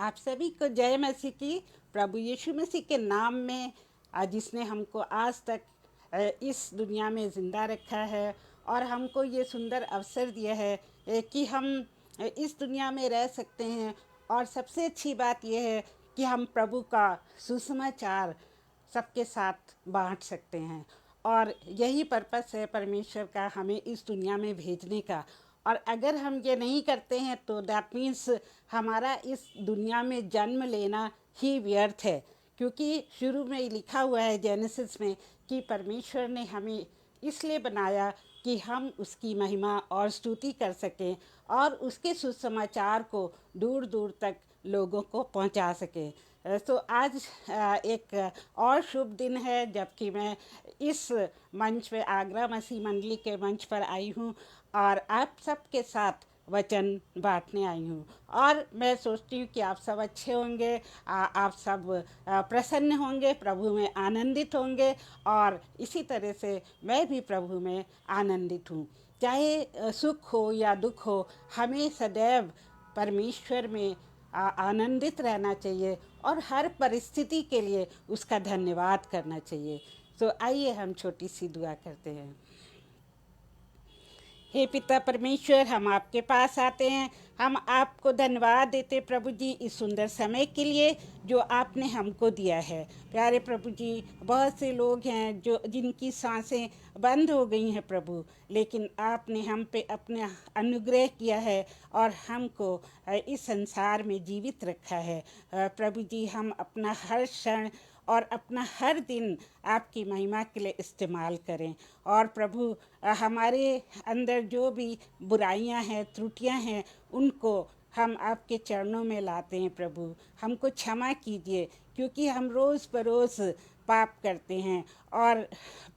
आप सभी को जय मसीह की। प्रभु यीशु मसीह के नाम में जिसने हमको आज तक इस दुनिया में ज़िंदा रखा है और हमको ये सुंदर अवसर दिया है कि हम इस दुनिया में रह सकते हैं। और सबसे अच्छी बात यह है कि हम प्रभु का सुसमाचार सबके साथ बांट सकते हैं। और यही पर्पस है परमेश्वर का हमें इस दुनिया में भेजने का। और अगर हम ये नहीं करते हैं तो दैट मीन्स हमारा इस दुनिया में जन्म लेना ही व्यर्थ है। क्योंकि शुरू में ही लिखा हुआ है जेनेसिस में कि परमेश्वर ने हमें इसलिए बनाया कि हम उसकी महिमा और स्तुति कर सकें और उसके सुसमाचार को दूर दूर तक लोगों को पहुंचा सकें। तो आज एक और शुभ दिन है जबकि मैं इस मंच पे आगरा मसीह मंडली के मंच पर आई हूँ और आप सबके साथ वचन बांटने आई हूँ। और मैं सोचती हूँ कि आप सब अच्छे होंगे, आप सब प्रसन्न होंगे, प्रभु में आनंदित होंगे और इसी तरह से मैं भी प्रभु में आनंदित हूँ। चाहे सुख हो या दुख हो, हमें सदैव परमेश्वर में आनंदित रहना चाहिए और हर परिस्थिति के लिए उसका धन्यवाद करना चाहिए। तो आइए हम छोटी सी दुआ करते हैं। हे पिता परमेश्वर, हम आपके पास आते हैं। हम आपको धन्यवाद देते प्रभु जी इस सुंदर समय के लिए जो आपने हमको दिया है। प्यारे प्रभु जी, बहुत से लोग हैं जो जिनकी सांसें बंद हो गई हैं प्रभु, लेकिन आपने हम पे अपना अनुग्रह किया है और हमको इस संसार में जीवित रखा है। प्रभु जी, हम अपना हर क्षण और अपना हर दिन आपकी महिमा के लिए इस्तेमाल करें। और प्रभु, हमारे अंदर जो भी बुराइयां हैं, त्रुटियां हैं, उनको हम आपके चरणों में लाते हैं प्रभु। हमको क्षमा कीजिए क्योंकि हम रोज़ बरोज़ पाप करते हैं। और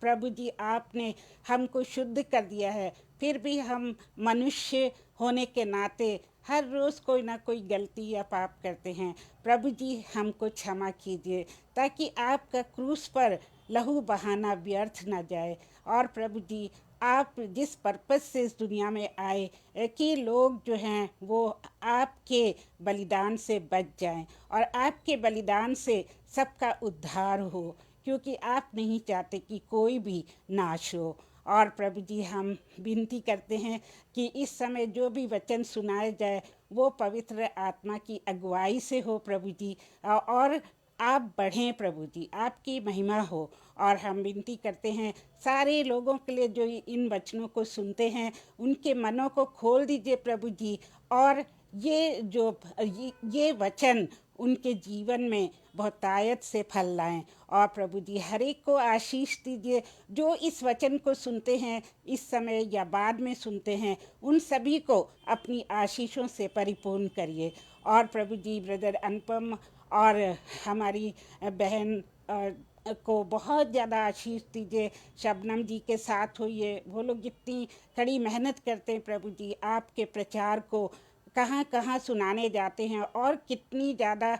प्रभु जी, आपने हमको शुद्ध कर दिया है, फिर भी हम मनुष्य होने के नाते हर रोज़ कोई ना कोई गलती या पाप करते हैं। प्रभु जी, हमको क्षमा कीजिए ताकि आपका क्रूस पर लहू बहाना व्यर्थ ना जाए। और प्रभु जी, आप जिस पर्पस से इस दुनिया में आए कि लोग जो हैं वो आपके बलिदान से बच जाएं और आपके बलिदान से सबका उद्धार हो, क्योंकि आप नहीं चाहते कि कोई भी नाश हो। और प्रभु जी, हम विनती करते हैं कि इस समय जो भी वचन सुनाए जाए वो पवित्र आत्मा की अगुवाई से हो प्रभु जी, और आप बढ़ें प्रभु जी, आपकी महिमा हो। और हम विनती करते हैं सारे लोगों के लिए जो इन वचनों को सुनते हैं, उनके मनों को खोल दीजिए प्रभु जी। और ये वचन उनके जीवन में बहुतायत से फल लाएं। और प्रभु जी, हर एक को आशीष दीजिए जो इस वचन को सुनते हैं, इस समय या बाद में सुनते हैं, उन सभी को अपनी आशीषों से परिपूर्ण करिए। और प्रभु जी, ब्रदर अनुपम और हमारी बहन को बहुत ज़्यादा आशीष दीजिए। शबनम जी के साथ होइए, वो लोग जितनी कड़ी मेहनत करते हैं प्रभु जी, आपके प्रचार को कहाँ कहाँ सुनाने जाते हैं और कितनी ज़्यादा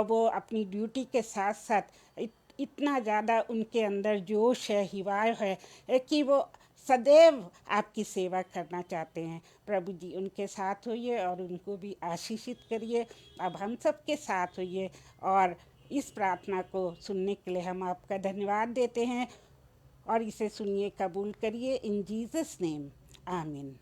वो अपनी ड्यूटी के साथ साथ इतना ज़्यादा उनके अंदर जोश है, हिवाय है कि वो सदैव आपकी सेवा करना चाहते हैं। प्रभु जी, उनके साथ होइए और उनको भी आशीषित करिए। अब हम सब के साथ होइए और इस प्रार्थना को सुनने के लिए हम आपका धन्यवाद देते हैं और इसे सुनिए, कबूल करिए। इन जीसस नेम, आमीन।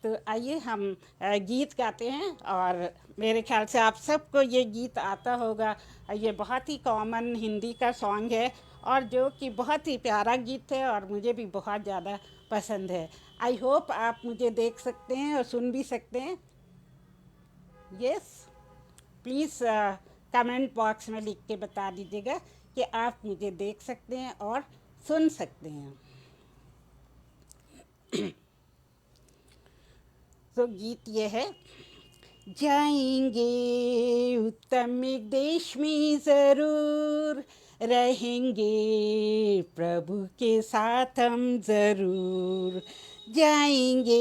तो आइए हम गीत गाते हैं और मेरे ख्याल से आप सबको ये गीत आता होगा। ये बहुत ही कॉमन हिंदी का सॉन्ग है और जो कि बहुत ही प्यारा गीत है और मुझे भी बहुत ज़्यादा पसंद है। आई होप आप मुझे देख सकते हैं और सुन भी सकते हैं। यस, प्लीज़ कमेंट बॉक्स में लिख के बता दीजिएगा कि आप मुझे देख सकते हैं और सुन सकते हैं। तो गीत ये है, जाएंगे उत्तम देश में ज़रूर, रहेंगे प्रभु के साथ हम ज़रूर। जाएंगे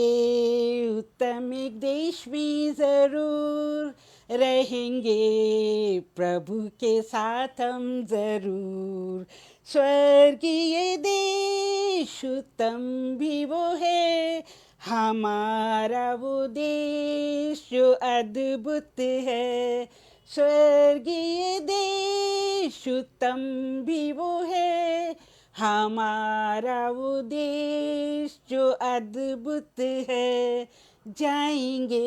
उत्तम देश में ज़रूर, रहेंगे प्रभु के साथ हम ज़रूर। स्वर्गीय देश उत्तम भी वो है, हमारा वो देश जो अद्भुत है, स्वर्गीय देश उत्तम भी वो है। हमारा वो देश जो अद्भुत है, जाएंगे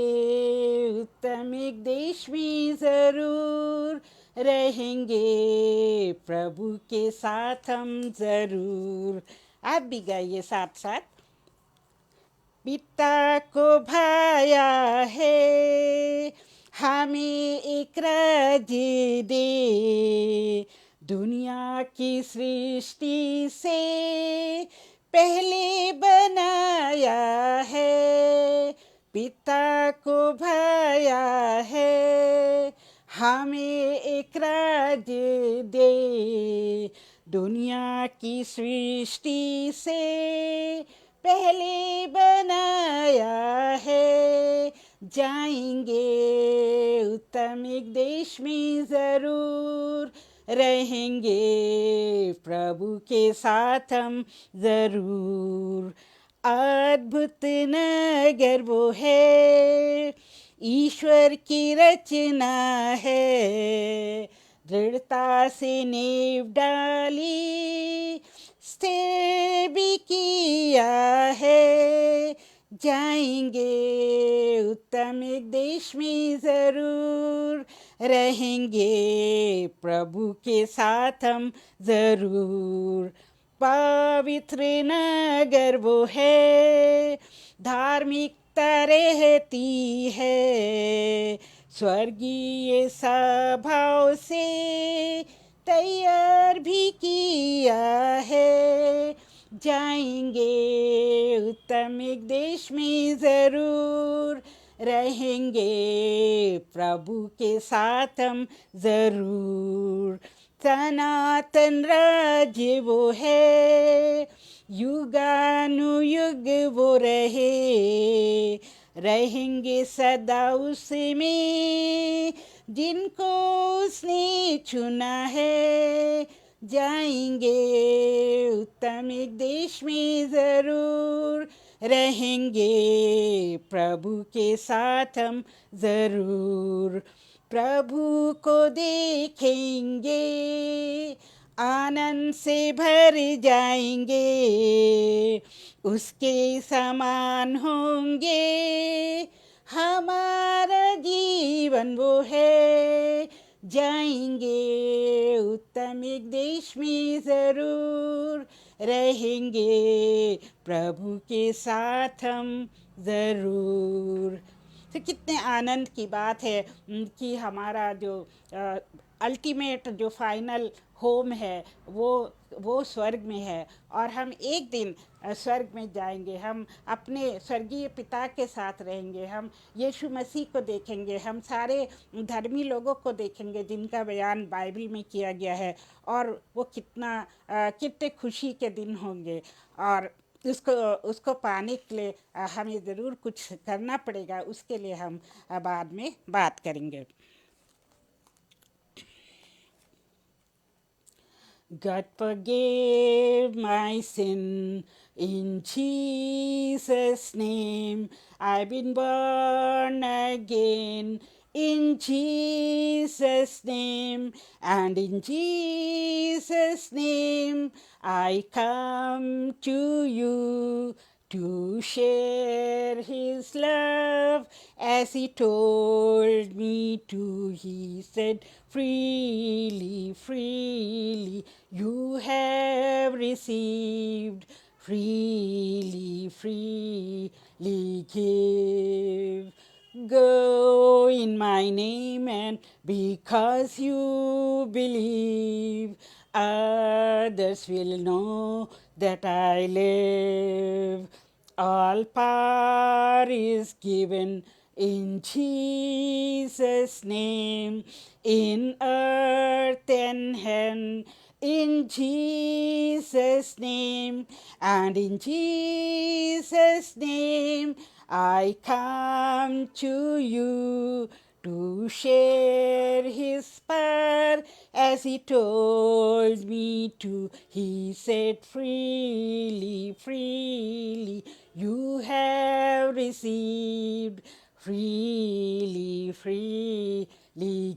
उत्तम एक देश में जरूर, रहेंगे प्रभु के साथ हम जरूर। आप भी गाइए साथ साथ। पिता को भाया है हमें एक राज्य दे, दुनिया की सृष्टि से पहले बनाया है। पिता को भाया है हमें एक राज्य दे, दुनिया की सृष्टि से पहले बनाया है। जाएंगे उत्तम एक देश में जरूर, रहेंगे प्रभु के साथ हम जरूर। अद्भुत नगर वो है, ईश्वर की रचना है, दृढ़ता से नींव डाली, स्थिर भी किया है। जाएंगे उत्तम एक देश में जरूर, रहेंगे प्रभु के साथ हम जरूर। पवित्र नगर वो है, धार्मिकता रहती है, स्वर्गीय स्वभाव से तैयार भी किया है। जाएंगे उत्तम एक देश में जरूर, रहेंगे प्रभु के साथ हम जरूर। सनातन राज्य वो है, युगानुयुग वो रहे, रहेंगे सदा उसमें जिनको उसने चुना है। जाएंगे उत्तम एक देश में जरूर, रहेंगे प्रभु के साथ हम जरूर। प्रभु को देखेंगे, आनंद से भर जाएंगे, उसके समान होंगे, हमारा जीवन वो है। जाएंगे उत्तम एक देश में जरूर, रहेंगे प्रभु के साथ हम जरूर। तो कितने आनंद की बात है कि हमारा जो अल्टीमेट जो फाइनल होम है वो स्वर्ग में है, और हम एक दिन स्वर्ग में जाएंगे। हम अपने स्वर्गीय पिता के साथ रहेंगे, हम यीशु मसीह को देखेंगे, हम सारे धर्मी लोगों को देखेंगे जिनका बयान बाइबल में किया गया है, और वो कितने खुशी के दिन होंगे। और उसको पाने के लिए हमें ज़रूर कुछ करना पड़ेगा, उसके लिए हम बाद में बात करेंगे। God forgave my sin in Jesus' name. I've been born again in Jesus' name, and in Jesus' name I come to you to share his love. As he told me to, he said, freely, freely you have received, freely, freely give. Go in my name, and because you believe, others will know that I live. All power is given in Jesus' name, in earth and heaven, in Jesus' name, and in Jesus' name I come to you to share his power. As he told me to, he said, freely, freely you have received, freely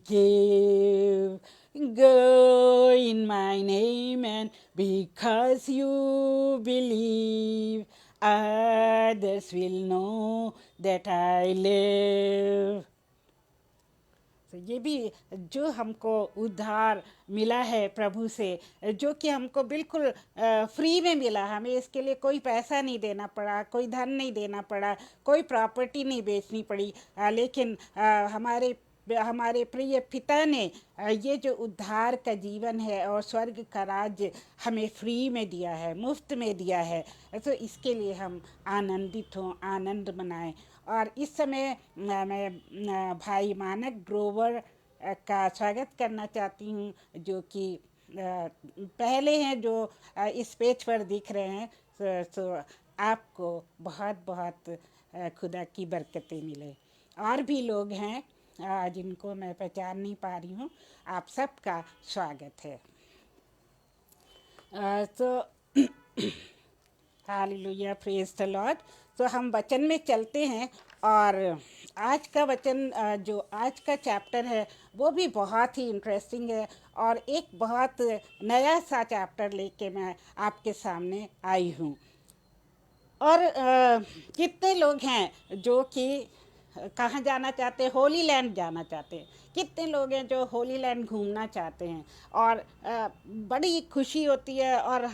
give. Go in my name, and because you believe, others will know that I live. तो ये भी जो हमको उद्धार मिला है प्रभु से, जो कि हमको बिल्कुल फ्री में मिला, हमें इसके लिए कोई पैसा नहीं देना पड़ा, कोई धन नहीं देना पड़ा, कोई प्रॉपर्टी नहीं बेचनी पड़ी, लेकिन हमारे प्रिय पिता ने ये जो उद्धार का जीवन है और स्वर्ग का राज्य हमें फ्री में दिया है, मुफ्त में दिया है। तो इसके लिए हम आनंदित हों, आनंद मनाएं। और इस समय मैं भाई मानक ग्रोवर का स्वागत करना चाहती हूँ, जो कि पहले हैं जो इस पेज पर दिख रहे हैं। तो आपको बहुत बहुत खुदा की बरकतें मिले। और भी लोग हैं जिनको मैं पहचान नहीं पा रही हूँ, आप सबका स्वागत है। तो हालेलुया, प्रेज द लॉर्ड। तो हम वचन में चलते हैं, और आज का वचन जो आज का चैप्टर है वो भी बहुत ही इंटरेस्टिंग है, और एक बहुत नया सा चैप्टर लेके मैं आपके सामने आई हूँ। और कितने लोग हैं जो कि कहाँ जाना चाहते हैं? होली लैंड जाना चाहते हैं। कितने लोग हैं जो होली लैंड घूमना चाहते हैं, और बड़ी खुशी होती है, और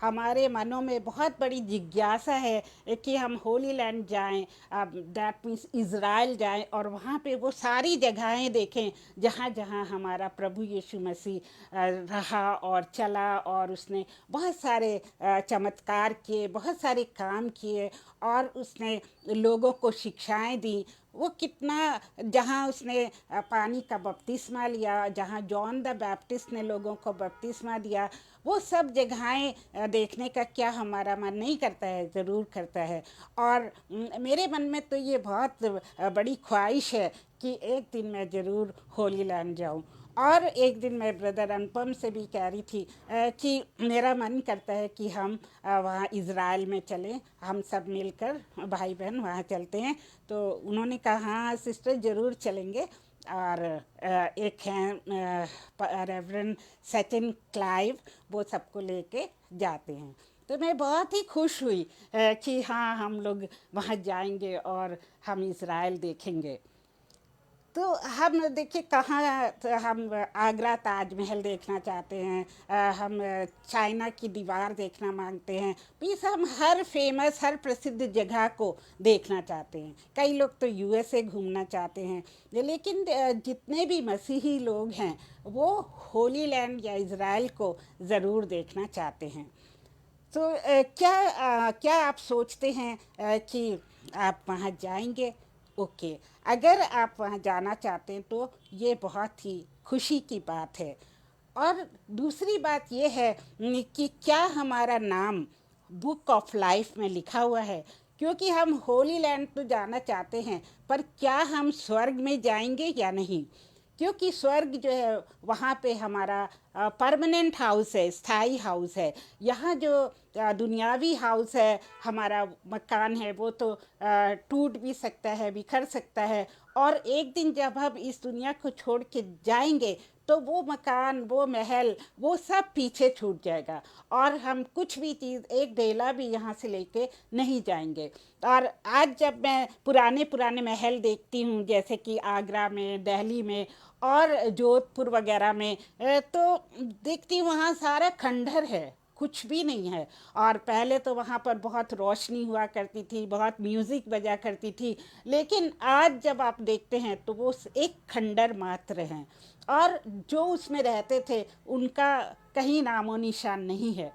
हमारे मनों में बहुत बड़ी जिज्ञासा है कि हम होली लैंड जाएं, दैट मीन्स इज़राइल जाएं, और वहाँ पे वो सारी जगहें देखें जहाँ जहाँ हमारा प्रभु यीशु मसीह रहा और चला, और उसने बहुत सारे चमत्कार किए, बहुत सारे काम किए, और उसने लोगों को शिक्षाएं दी। वो कितना, जहाँ उसने पानी का बपतिस्मा लिया, जहाँ जॉन द बैप्टिस्ट ने लोगों को बपतिस्मा दिया, वो सब जगहें देखने का क्या हमारा मन नहीं करता है? ज़रूर करता है। और मेरे मन में तो ये बहुत बड़ी ख्वाहिश है कि एक दिन मैं ज़रूर होली लैंड जाऊँ। और एक दिन मैं ब्रदर अनुपम से भी कह रही थी कि मेरा मन करता है कि हम वहाँ इज़राइल में चलें, हम सब मिलकर भाई बहन वहाँ चलते हैं। तो उन्होंने कहा हाँ सिस्टर ज़रूर चलेंगे। और एक हैं रेवरेंड सचिन क्लाइव, वो सबको लेके जाते हैं। तो मैं बहुत ही खुश हुई कि हाँ हम लोग वहाँ जाएंगे और हम इज़राइल देखेंगे। तो हम देखिए कहाँ, हम आगरा ताजमहल देखना चाहते हैं, हम चाइना की दीवार देखना मांगते हैं, प्लीज़ हम हर फेमस, हर प्रसिद्ध जगह को देखना चाहते हैं। कई लोग तो यूएसए घूमना चाहते हैं, लेकिन जितने भी मसीही लोग हैं वो होली लैंड या इज़राइल को ज़रूर देखना चाहते हैं। तो क्या आप सोचते हैं कि आप वहाँ जाएंगे? ओके, अगर आप वहाँ जाना चाहते हैं तो ये बहुत ही खुशी की बात है। और दूसरी बात ये है कि क्या हमारा नाम बुक ऑफ लाइफ में लिखा हुआ है? क्योंकि हम होली लैंड तो जाना चाहते हैं, पर क्या हम स्वर्ग में जाएंगे या नहीं? क्योंकि स्वर्ग जो है वहाँ पे हमारा परमानेंट हाउस है, स्थाई हाउस है। यहाँ जो दुनियावी हाउस है, हमारा मकान है, वो तो टूट भी सकता है, बिखर सकता है, और एक दिन जब हम इस दुनिया को छोड़ के जाएंगे तो वो मकान, वो महल, वो सब पीछे छूट जाएगा, और हम कुछ भी चीज़, एक ढेला भी यहाँ से लेके नहीं जाएंगे। और आज जब मैं पुराने पुराने महल देखती हूँ, जैसे कि आगरा में, दिल्ली में और जोधपुर वगैरह में, तो देखती हूँ वहाँ सारा खंडहर है, कुछ भी नहीं है। और पहले तो वहाँ पर बहुत रोशनी हुआ करती थी, बहुत म्यूज़िक बजा करती थी, लेकिन आज जब आप देखते हैं तो वो एक खंडहर मात्र हैं, और जो उसमें रहते थे उनका कहीं नामो निशान नहीं है।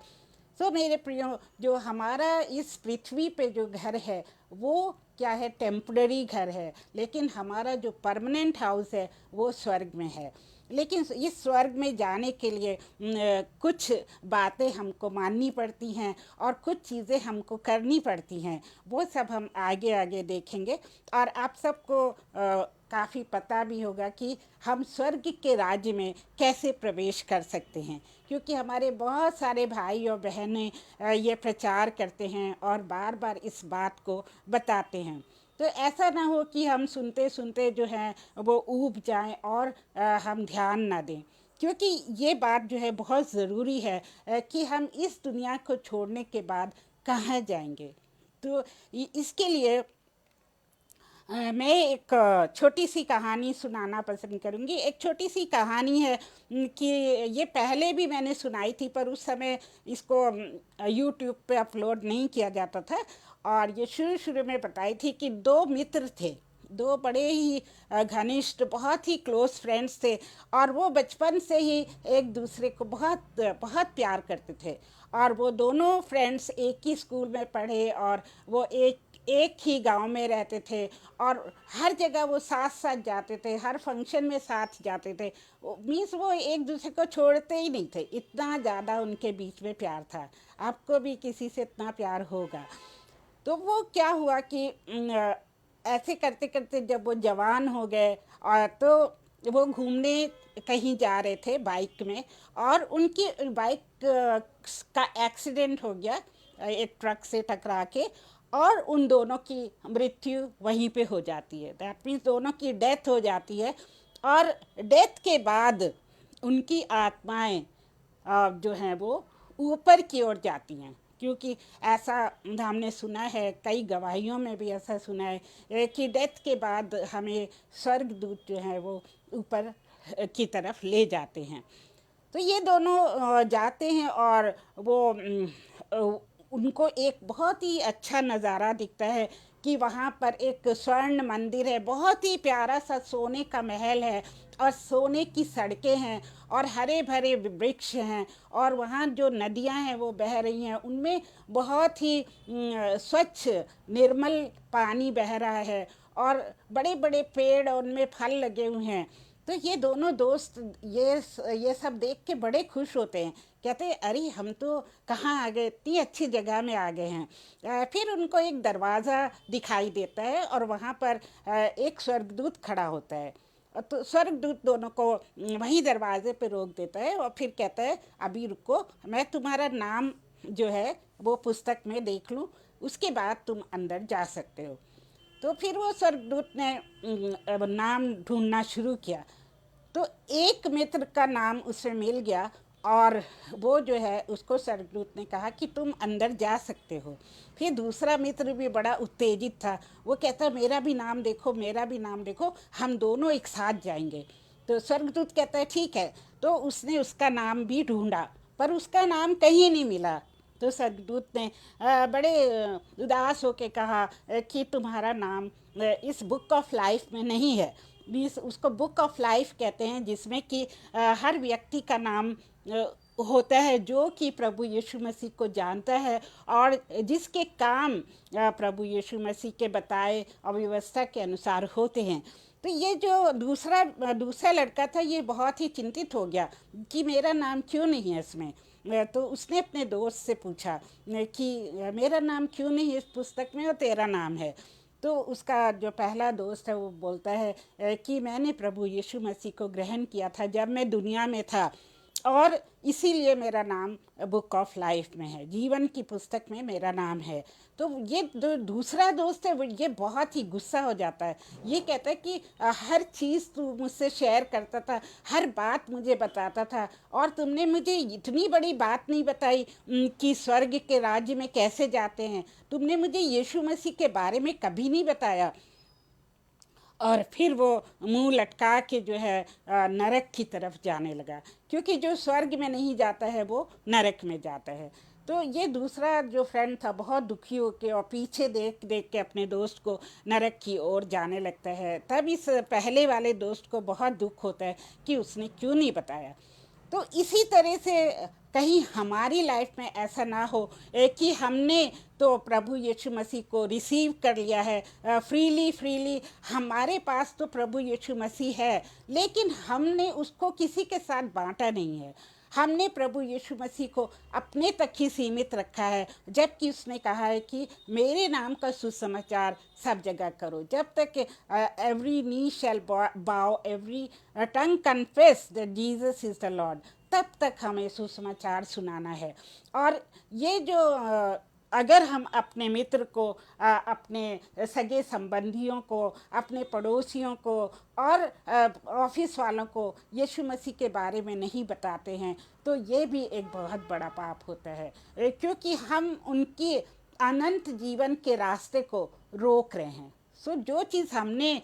तो मेरे प्रियो, जो हमारा इस पृथ्वी पे जो घर है वो क्या है? टेम्पररी घर है, लेकिन हमारा जो परमानेंट हाउस है वो स्वर्ग में है। लेकिन इस स्वर्ग में जाने के लिए कुछ बातें हमको माननी पड़ती हैं, और कुछ चीज़ें हमको करनी पड़ती हैं। वो सब हम आगे आगे देखेंगे। और आप सबको काफ़ी पता भी होगा कि हम स्वर्ग के राज्य में कैसे प्रवेश कर सकते हैं, क्योंकि हमारे बहुत सारे भाई और बहनें ये प्रचार करते हैं और बार बार इस बात को बताते हैं। तो ऐसा ना हो कि हम सुनते सुनते जो है वो ऊब जाएं और हम ध्यान ना दें, क्योंकि ये बात जो है बहुत ज़रूरी है कि हम इस दुनिया को छोड़ने के बाद कहाँ जाएंगे। तो इसके लिए मैं एक छोटी सी कहानी सुनाना पसंद करूँगी। एक छोटी सी कहानी है कि ये पहले भी मैंने सुनाई थी, पर उस समय इसको यूट्यूब पे अपलोड नहीं किया जाता था। और ये शुरू शुरू में बताई थी कि दो मित्र थे, दो बड़े ही घनिष्ठ, बहुत ही क्लोज फ्रेंड्स थे, और वो बचपन से ही एक दूसरे को बहुत बहुत प्यार करते थे। और वो दोनों फ्रेंड्स एक ही स्कूल में पढ़े, और वो एक ही गांव में रहते थे, और हर जगह वो साथ साथ जाते थे, हर फंक्शन में साथ जाते थे। मीन्स वो एक दूसरे को छोड़ते ही नहीं थे, इतना ज़्यादा उनके बीच में प्यार था। आपको भी किसी से इतना प्यार होगा। तो वो क्या हुआ कि ऐसे करते करते जब वो जवान हो गए, और तो वो घूमने कहीं जा रहे थे बाइक में, और उनकी बाइक का एक्सीडेंट हो गया एक ट्रक से टकरा के, और उन दोनों की मृत्यु वहीं पे हो जाती है। दैट मीन्स दोनों की डेथ हो जाती है। और डेथ के बाद उनकी आत्माएं जो हैं वो ऊपर की ओर जाती हैं, क्योंकि ऐसा हमने सुना है, कई गवाहियों में भी ऐसा सुना है कि डेथ के बाद हमें स्वर्गदूत जो हैं वो ऊपर की तरफ ले जाते हैं। तो ये दोनों जाते हैं, और वो उनको एक बहुत ही अच्छा नज़ारा दिखता है कि वहाँ पर एक स्वर्ण मंदिर है, बहुत ही प्यारा सा सोने का महल है, और सोने की सड़कें हैं, और हरे भरे वृक्ष हैं, और वहाँ जो नदियाँ हैं वो बह रही हैं, उनमें बहुत ही स्वच्छ निर्मल पानी बह रहा है, और बड़े बड़े पेड़ और उनमें फल लगे हुए हैं। तो ये दोनों दोस्त ये सब देख के बड़े खुश होते हैं, कहते हैं अरे हम तो कहाँ आ गए, इतनी अच्छी जगह में आ गए हैं। फिर उनको एक दरवाज़ा दिखाई देता है, और वहाँ पर एक स्वर्गदूत खड़ा होता है। तो स्वर्गदूत दोनों को वहीं दरवाजे पे रोक देता है, और फिर कहता है अभी रुको, मैं तुम्हारा नाम जो है वो पुस्तक में देख लूँ, उसके बाद तुम अंदर जा सकते हो। तो फिर वो स्वर्गदूत ने नाम ढूंढना शुरू किया। तो एक मित्र का नाम उसे मिल गया, और वो जो है उसको स्वर्गदूत ने कहा कि तुम अंदर जा सकते हो। फिर दूसरा मित्र भी बड़ा उत्तेजित था, वो कहता मेरा भी नाम देखो, मेरा भी नाम देखो, हम दोनों एक साथ जाएंगे। तो स्वर्गदूत कहता है ठीक है। तो उसने उसका नाम भी ढूंढा, पर उसका नाम कहीं नहीं मिला। तो स्वर्गदूत ने बड़े उदास होके कहा कि तुम्हारा नाम इस बुक ऑफ लाइफ में नहीं है। मीन्स उसको बुक ऑफ लाइफ कहते हैं, जिसमें कि हर व्यक्ति का नाम होता है जो कि प्रभु यीशु मसीह को जानता है, और जिसके काम प्रभु यीशु मसीह के बताए और व्यवस्था के अनुसार होते हैं। तो ये जो दूसरा लड़का था, ये बहुत ही चिंतित हो गया कि मेरा नाम क्यों नहीं है इसमें। तो उसने अपने दोस्त से पूछा कि मेरा नाम क्यों नहीं इस पुस्तक में और तेरा नाम है। तो उसका जो पहला दोस्त है वो बोलता है कि मैंने प्रभु यीशु मसीह को ग्रहण किया था जब मैं दुनिया में था, और इसीलिए मेरा नाम बुक ऑफ लाइफ में है, जीवन की पुस्तक में मेरा नाम है। तो ये जो दूसरा दोस्त है वो ये बहुत ही गुस्सा हो जाता है। ये कहता है कि हर चीज़ तू मुझसे शेयर करता था, हर बात मुझे बताता था, और तुमने मुझे इतनी बड़ी बात नहीं बताई कि स्वर्ग के राज्य में कैसे जाते हैं। तुमने मुझे यीशु मसीह के बारे में कभी नहीं बताया। और फिर वो मुंह लटका के जो है नरक की तरफ जाने लगा, क्योंकि जो स्वर्ग में नहीं जाता है वो नरक में जाता है। तो ये दूसरा जो फ्रेंड था बहुत दुखी होके और पीछे देख देख के अपने दोस्त को नरक की ओर जाने लगता है। तब इस पहले वाले दोस्त को बहुत दुख होता है कि उसने क्यों नहीं बताया। तो इसी तरह से कहीं हमारी लाइफ में ऐसा ना हो कि हमने तो प्रभु यीशु मसीह को रिसीव कर लिया है फ्रीली हमारे पास तो प्रभु यीशु मसीह है, लेकिन हमने उसको किसी के साथ बांटा नहीं है। हमने प्रभु यीशु मसीह को अपने तक ही सीमित रखा है, जबकि उसने कहा है कि मेरे नाम का सुसमाचार सब जगह करो। जब तक एवरी नी शैल बाउ, every tongue confess that Jesus is the Lord, तब तक हमें सुसमाचार सुनाना है। और ये जो अगर हम अपने मित्र को, अपने सगे संबंधियों को, अपने पड़ोसियों को और ऑफिस वालों को यीशु मसीह के बारे में नहीं बताते हैं, तो ये भी एक बहुत बड़ा पाप होता है, क्योंकि हम उनकी अनंत जीवन के रास्ते को रोक रहे हैं। जो चीज़ हमने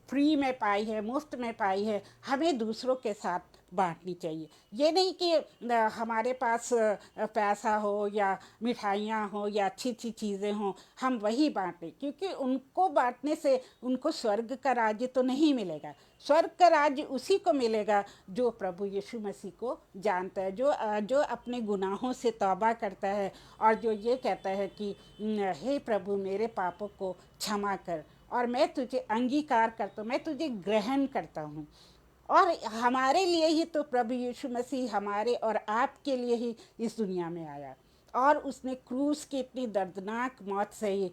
फ्री में पाई है, मुफ्त में पाई है, हमें दूसरों के साथ बांटनी चाहिए। ये नहीं कि हमारे पास पैसा हो या मिठाइयाँ हो या अच्छी अच्छी चीज़ें हों, हम वही बांटें, क्योंकि उनको बांटने से उनको स्वर्ग का राज्य तो नहीं मिलेगा। स्वर्ग का राज्य उसी को मिलेगा जो प्रभु यीशु मसीह को जानता है, जो अपने गुनाहों से तौबा करता है और जो ये कहता है कि हे प्रभु, मेरे पापों को क्षमा कर और मैं तुझे अंगीकार करता हूँ, मैं तुझे ग्रहण करता हूँ। और हमारे लिए ही तो प्रभु यीशु मसीह हमारे और आपके लिए ही इस दुनिया में आया, और उसने क्रूस की इतनी दर्दनाक मौत सही।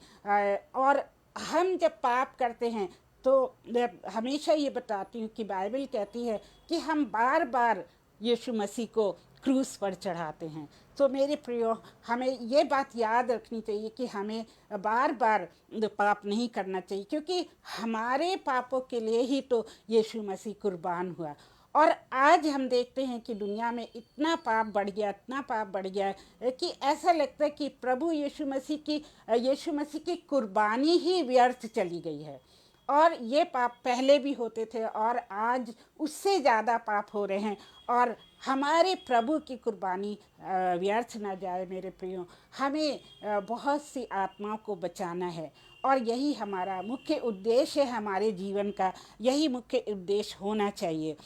और हम जब पाप करते हैं तो मैं हमेशा ये बताती हूँ कि बाइबल कहती है कि हम बार बार यीशु मसीह को क्रूस पर चढ़ाते हैं। तो मेरे प्रियो, हमें ये बात याद रखनी चाहिए कि हमें बार बार पाप नहीं करना चाहिए, क्योंकि हमारे पापों के लिए ही तो यीशु मसीह कुर्बान हुआ। और आज हम देखते हैं कि दुनिया में इतना पाप बढ़ गया, इतना पाप बढ़ गया है कि ऐसा लगता है कि प्रभु यीशु मसीह की कुर्बानी ही व्यर्थ चली गई है। और ये पाप पहले भी होते थे और आज उससे ज़्यादा पाप हो रहे हैं, और हमारे प्रभु की कुर्बानी व्यर्थ ना जाए। मेरे प्रियो, हमें बहुत सी आत्माओं को बचाना है, और यही हमारा मुख्य उद्देश्य है, हमारे जीवन का यही मुख्य उद्देश्य होना चाहिए।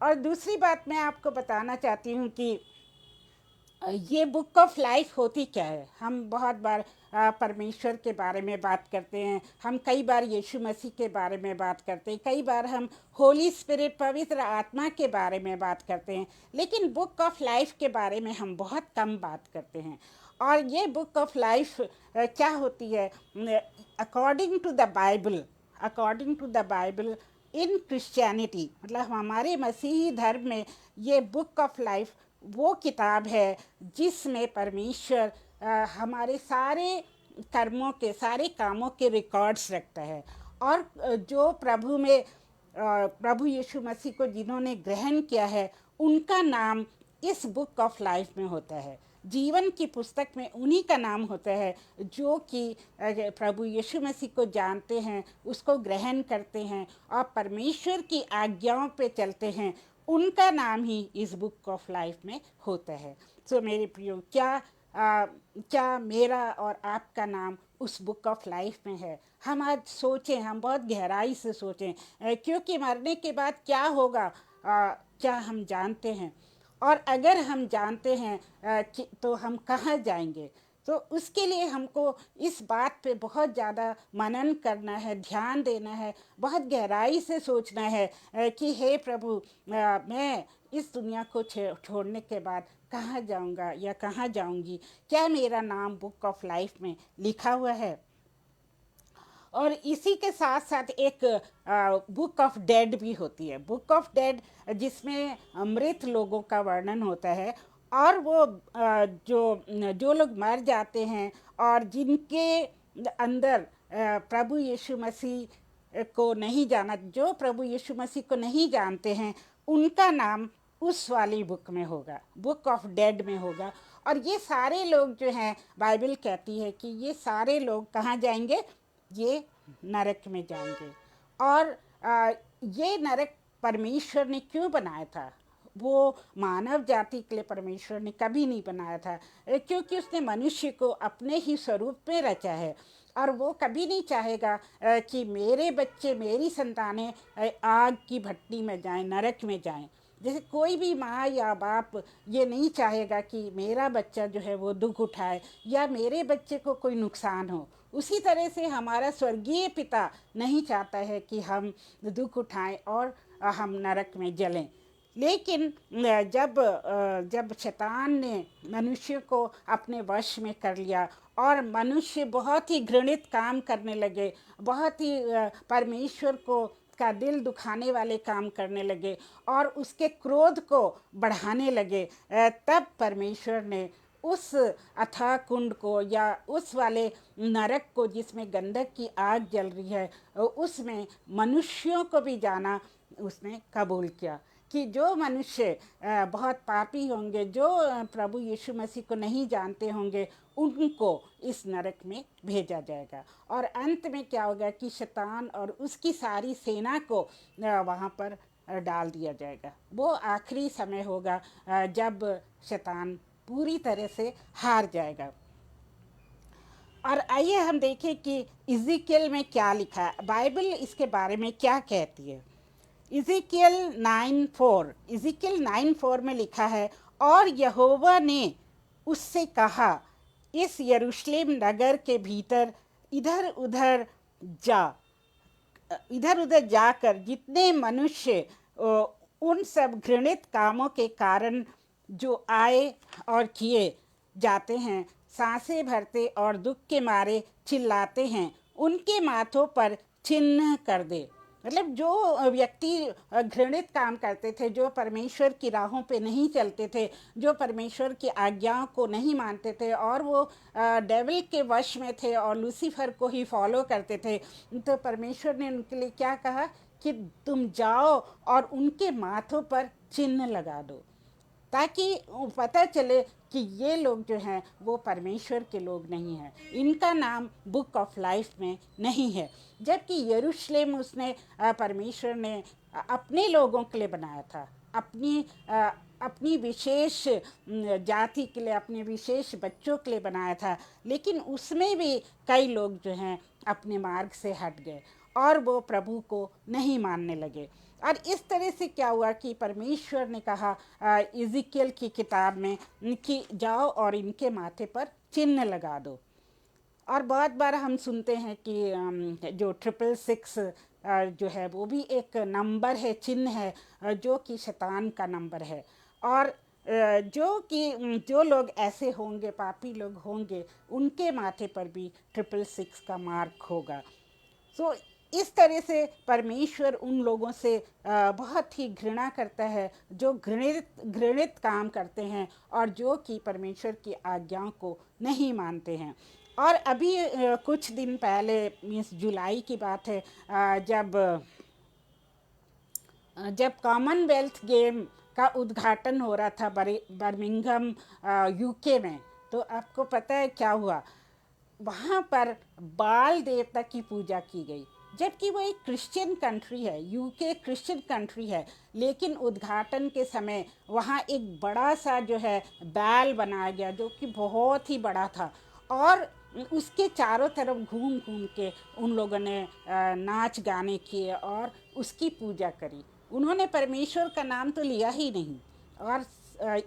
और दूसरी बात मैं आपको बताना चाहती हूँ कि ये बुक ऑफ लाइफ होती क्या है। हम बहुत बार परमेश्वर के बारे में बात करते हैं, हम कई बार यीशु मसीह के बारे में बात करते हैं, कई बार हम होली स्पिरिट, पवित्र आत्मा के बारे में बात करते हैं, लेकिन बुक ऑफ लाइफ के बारे में हम बहुत कम बात करते हैं। और ये बुक ऑफ लाइफ क्या होती है? According to the Bible in Christianity, मतलब हमारे मसीही धर्म में ये बुक ऑफ लाइफ वो किताब है जिसमें परमेश्वर हमारे सारे कर्मों के, सारे कामों के रिकॉर्ड्स रखता है। और जो प्रभु यीशु मसीह को जिन्होंने ग्रहण किया है, उनका नाम इस बुक ऑफ लाइफ में होता है। जीवन की पुस्तक में उन्हीं का नाम होता है जो कि प्रभु यीशु मसीह को जानते हैं, उसको ग्रहण करते हैं और परमेश्वर की आज्ञाओं पे चलते हैं, उनका नाम ही इस बुक ऑफ लाइफ में होता है। सो मेरे प्रियो, क्या मेरा और आपका नाम उस बुक ऑफ लाइफ में है? हम आज सोचें, हम बहुत गहराई से सोचें, क्योंकि मरने के बाद क्या होगा, क्या हम जानते हैं? और अगर हम जानते हैं तो हम कहाँ जाएंगे? तो उसके लिए हमको इस बात पे बहुत ज़्यादा मनन करना है, ध्यान देना है, बहुत गहराई से सोचना है कि हे प्रभु, मैं इस दुनिया को छोड़ने के बाद कहाँ जाऊंगा या कहाँ जाऊंगी? क्या मेरा नाम बुक ऑफ लाइफ में लिखा हुआ है? और इसी के साथ साथ एक बुक ऑफ डेड भी होती है, बुक ऑफ डेड, जिसमें मृत लोगों का वर्णन होता है। और वो जो लोग मर जाते हैं और जिनके अंदर प्रभु यीशु मसीह को नहीं जाना, जो प्रभु यीशु मसीह को नहीं जानते हैं, उनका नाम उस वाली बुक में होगा, बुक ऑफ डेड में होगा। और ये सारे लोग जो हैं, बाइबल कहती है कि ये सारे लोग कहाँ जाएंगे? ये नरक में जाएंगे। और ये नरक परमेश्वर ने क्यों बनाया था? वो मानव जाति के लिए परमेश्वर ने कभी नहीं बनाया था, क्योंकि उसने मनुष्य को अपने ही स्वरूप में रचा है। और वो कभी नहीं चाहेगा कि मेरे बच्चे, मेरी संतानें आग की भट्टी में जाएं, नरक में जाएं। जैसे कोई भी माँ या बाप ये नहीं चाहेगा कि मेरा बच्चा जो है वो दुख उठाए या मेरे बच्चे को कोई नुकसान हो, उसी तरह से हमारा स्वर्गीय पिता नहीं चाहता है कि हम दुख उठाएं और हम नरक में जलें। लेकिन जब शैतान ने मनुष्य को अपने वश में कर लिया और मनुष्य बहुत ही घृणित काम करने लगे, बहुत ही परमेश्वर को का दिल दुखाने वाले काम करने लगे और उसके क्रोध को बढ़ाने लगे, तब परमेश्वर ने उस अथाह कुंड को या उस वाले नरक को जिसमें गंधक की आग जल रही है, उसमें मनुष्यों को भी जाना उसने कबूल किया कि जो मनुष्य बहुत पापी होंगे, जो प्रभु यीशु मसीह को नहीं जानते होंगे, उनको इस नरक में भेजा जाएगा। और अंत में क्या होगा कि शैतान और उसकी सारी सेना को वहाँ पर डाल दिया जाएगा। वो आखिरी समय होगा जब शैतान पूरी तरह से हार जाएगा। और आइए हम देखें कि इज़िकियल में क्या लिखा है, बाइबल इसके बारे में क्या कहती है। इज़िकियल 9:4 में लिखा है, और यहोवा ने उससे कहा, इस यरूशलेम नगर के भीतर इधर उधर जाकर जितने मनुष्य उन सब घृणित कामों के कारण जो आए और किए जाते हैं, सांसें भरते और दुख के मारे चिल्लाते हैं, उनके माथों पर चिन्ह कर दे। मतलब जो व्यक्ति घृणित काम करते थे, जो परमेश्वर की राहों पे नहीं चलते थे, जो परमेश्वर की आज्ञाओं को नहीं मानते थे और वो डेविल के वश में थे और लूसीफर को ही फॉलो करते थे, तो परमेश्वर ने उनके लिए क्या कहा कि तुम जाओ और उनके माथों पर चिन्ह लगा दो, ताकि पता चले कि ये लोग जो हैं वो परमेश्वर के लोग नहीं हैं, इनका नाम बुक ऑफ लाइफ में नहीं है। जबकि यरूशलेम उसने परमेश्वर ने अपने लोगों के लिए बनाया था, अपनी विशेष जाति के लिए, अपने विशेष बच्चों के लिए बनाया था, लेकिन उसमें भी कई लोग जो हैं अपने मार्ग से हट गए और वो प्रभु को नहीं मानने लगे। और इस तरह से क्या हुआ कि परमेश्वर ने कहा इज़िकियल की किताब में कि जाओ और इनके माथे पर चिन्ह लगा दो। और बहुत बार हम सुनते हैं कि जो 666 जो है वो भी एक नंबर है, चिन्ह है, जो कि शैतान का नंबर है। और जो लोग ऐसे होंगे, पापी लोग होंगे, उनके माथे पर भी 666 का मार्क होगा। सो इस तरह से परमेश्वर उन लोगों से बहुत ही घृणा करता है जो घृणित काम करते हैं और जो कि परमेश्वर की आज्ञाओं को नहीं मानते हैं। और अभी कुछ दिन पहले, मीन्स जुलाई की बात है, जब कॉमनवेल्थ गेम का उद्घाटन हो रहा था बर्मिंघम यूके में, तो आपको पता है क्या हुआ? वहाँ पर बाल देवता की पूजा की गई, जबकि वो एक क्रिश्चियन कंट्री है, यूके क्रिश्चियन कंट्री है, लेकिन उद्घाटन के समय वहाँ एक बड़ा सा जो है बैल बनाया गया जो कि बहुत ही बड़ा था, और उसके चारों तरफ घूम घूम के उन लोगों ने नाच गाने किए और उसकी पूजा करी। उन्होंने परमेश्वर का नाम तो लिया ही नहीं। और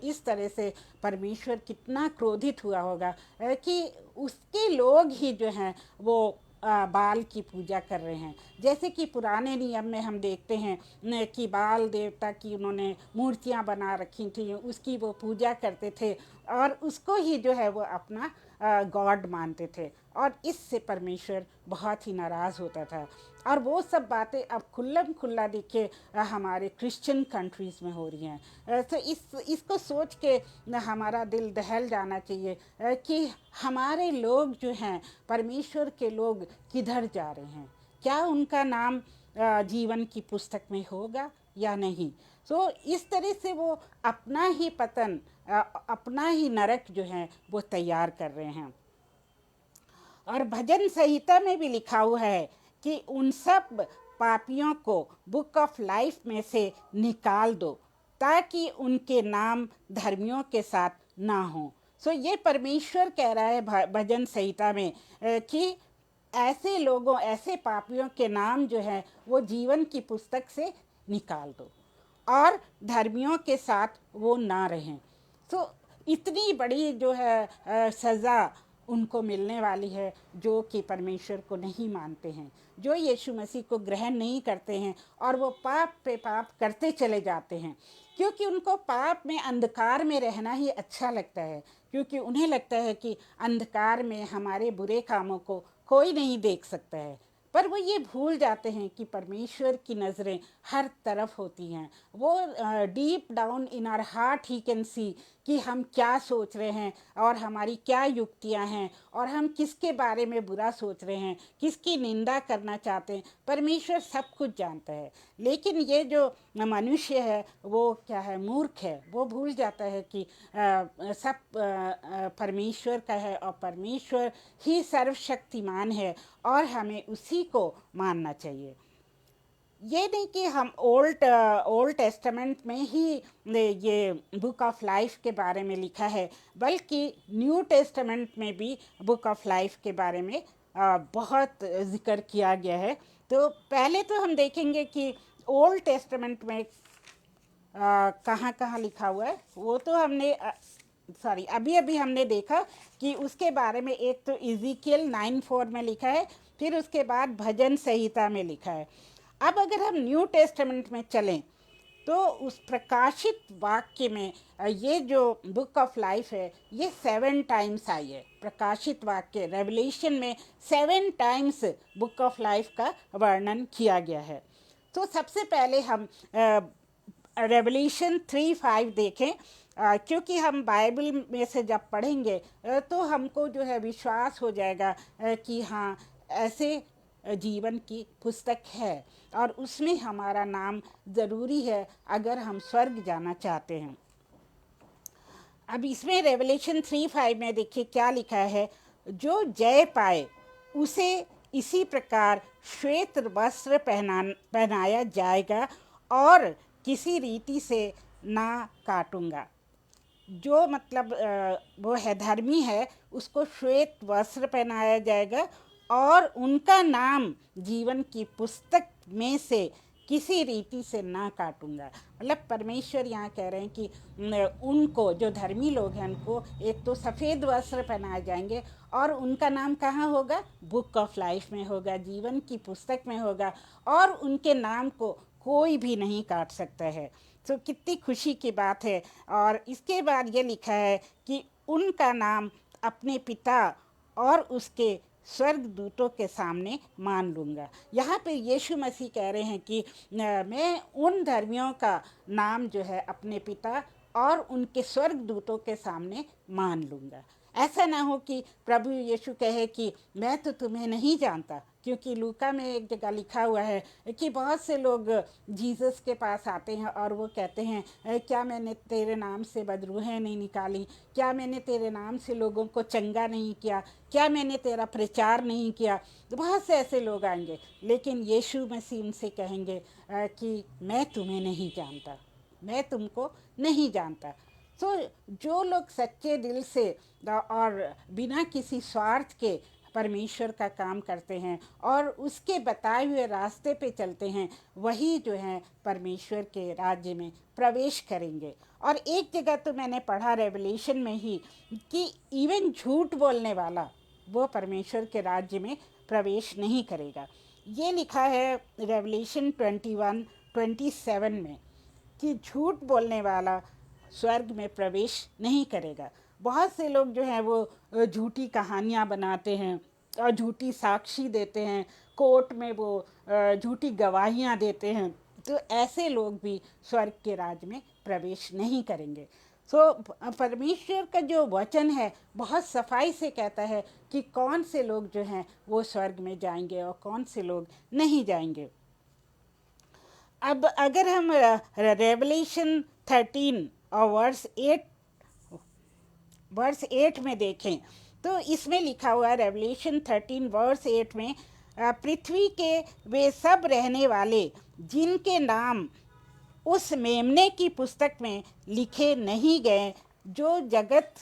इस तरह से परमेश्वर कितना क्रोधित हुआ होगा कि उसके लोग ही जो हैं वो बाल की पूजा कर रहे हैं। जैसे कि पुराने नियम में हम देखते हैं कि बाल देवता की उन्होंने मूर्तियां बना रखी थी, उसकी वो पूजा करते थे और उसको ही जो है वो अपना गॉड मानते थे, और इससे परमेश्वर बहुत ही नाराज़ होता था। और वो सब बातें अब खुल्लम खुल्ला दिखे हमारे क्रिश्चियन कंट्रीज़ में हो रही हैं। तो इसको सोच के हमारा दिल दहल जाना चाहिए कि हमारे लोग जो हैं, परमेश्वर के लोग किधर जा रहे हैं, क्या उनका नाम जीवन की पुस्तक में होगा या नहीं। सो इस तरह से वो अपना ही पतन, अपना ही नरक जो है वो तैयार कर रहे हैं। और भजन संहिता में भी लिखा हुआ है कि उन सब पापियों को बुक ऑफ लाइफ में से निकाल दो, ताकि उनके नाम धर्मियों के साथ ना हो। सो ये परमेश्वर कह रहा है भजन संहिता में कि ऐसे लोगों, ऐसे पापियों के नाम जो है वो जीवन की पुस्तक से निकाल दो और धर्मियों के साथ वो ना रहें। तो इतनी बड़ी जो है सज़ा उनको मिलने वाली है जो कि परमेश्वर को नहीं मानते हैं, जो यीशु मसीह को ग्रहण नहीं करते हैं और वो पाप पे पाप करते चले जाते हैं। क्योंकि उनको पाप में, अंधकार में रहना ही अच्छा लगता है, क्योंकि उन्हें लगता है कि अंधकार में हमारे बुरे कामों को कोई नहीं देख सकता है। पर वो ये भूल जाते हैं कि परमेश्वर की नज़रें हर तरफ होती हैं। वो deep down in our heart he can see कि हम क्या सोच रहे हैं और हमारी क्या युक्तियां हैं और हम किसके बारे में बुरा सोच रहे हैं, किसकी निंदा करना चाहते हैं। परमेश्वर सब कुछ जानता है। लेकिन ये जो मनुष्य है वो क्या है, मूर्ख है। वो भूल जाता है कि सब परमेश्वर का है और परमेश्वर ही सर्वशक्तिमान है और हमें उसी को मानना चाहिए। ये नहीं कि हम ओल्ड टेस्टामेंट में ही ये बुक ऑफ लाइफ के बारे में लिखा है, बल्कि न्यू टेस्टामेंट में भी बुक ऑफ लाइफ के बारे में बहुत जिक्र किया गया है। तो पहले तो हम देखेंगे कि ओल्ड टेस्टामेंट में कहाँ कहाँ लिखा हुआ है। वो तो हमने अभी अभी हमने देखा कि उसके बारे में एक तो इज़ीकियल 9:4 में लिखा है, फिर उसके बाद भजन संहिता में लिखा है। अब अगर हम न्यू टेस्टामेंट में चलें तो उस प्रकाशित वाक्य में ये जो बुक ऑफ लाइफ है ये 7 टाइम्स आई है। प्रकाशित वाक्य रेवलेशन में 7 टाइम्स बुक ऑफ लाइफ का वर्णन किया गया है। तो सबसे पहले हम रेवलेशन 3:5 देखें, क्योंकि हम बाइबल में से जब पढ़ेंगे तो हमको जो है विश्वास हो जाएगा कि हाँ, ऐसे जीवन की पुस्तक है और उसमें हमारा नाम ज़रूरी है अगर हम स्वर्ग जाना चाहते हैं। अब इसमें रेवलेशन 3:5 में देखिए क्या लिखा है, जो जय पाए उसे इसी प्रकार श्वेत वस्त्र पहनाया जाएगा और किसी रीति से ना काटूंगा। जो मतलब वो है धर्मी है, उसको श्वेत वस्त्र पहनाया जाएगा और उनका नाम जीवन की पुस्तक में से किसी रीति से ना काटूंगा। मतलब परमेश्वर यहाँ कह रहे हैं कि उनको, जो धर्मी लोग हैं, उनको एक तो सफ़ेद वस्त्र पहनाए जाएंगे और उनका नाम कहाँ होगा, बुक ऑफ लाइफ में होगा, जीवन की पुस्तक में होगा और उनके नाम को कोई भी नहीं काट सकता है। तो कितनी खुशी की बात है। और इसके बाद ये लिखा है कि उनका नाम अपने पिता और उसके स्वर्ग दूतों के सामने मान लूँगा। यहाँ पे यीशु मसीह कह रहे हैं कि मैं उन धर्मियों का नाम जो है अपने पिता और उनके स्वर्ग दूतों के सामने मान लूँगा। ऐसा ना हो कि प्रभु यीशु कहे कि मैं तो तुम्हें नहीं जानता, क्योंकि लूका में एक जगह लिखा हुआ है कि बहुत से लोग जीसस के पास आते हैं और वो कहते हैं क्या मैंने तेरे नाम से बदरूहें नहीं निकाली, क्या मैंने तेरे नाम से लोगों को चंगा नहीं किया, क्या मैंने तेरा प्रचार नहीं किया। तो बहुत से ऐसे लोग आएंगे, लेकिन यीशु मसीह उनसे कहेंगे कि मैं तुम्हें नहीं जानता, मैं तुमको नहीं जानता। तो जो लोग सच्चे दिल से और बिना किसी स्वार्थ के परमेश्वर का काम करते हैं और उसके बताए हुए रास्ते पे चलते हैं, वही जो है परमेश्वर के राज्य में प्रवेश करेंगे। और एक जगह तो मैंने पढ़ा रेवलेशन में ही कि इवन झूठ बोलने वाला वो परमेश्वर के राज्य में प्रवेश नहीं करेगा। ये लिखा है रेवलेशन 21:27 में कि झूठ बोलने वाला स्वर्ग में प्रवेश नहीं करेगा। बहुत से लोग जो हैं वो झूठी कहानियाँ बनाते हैं और झूठी साक्षी देते हैं, कोर्ट में वो झूठी गवाहियाँ देते हैं। तो ऐसे लोग भी स्वर्ग के राज्य में प्रवेश नहीं करेंगे। तो परमेश्वर का जो वचन है बहुत सफाई से कहता है कि कौन से लोग जो हैं वो स्वर्ग में जाएंगे और कौन से लोग नहीं जाएंगे। अब अगर हम रेवलेशन 13 और वर्स 8 में देखें तो इसमें लिखा हुआ है, रेवलेशन 13 वर्स 8 में, पृथ्वी के वे सब रहने वाले जिनके नाम उस मेमने की पुस्तक में लिखे नहीं गए, जो जगत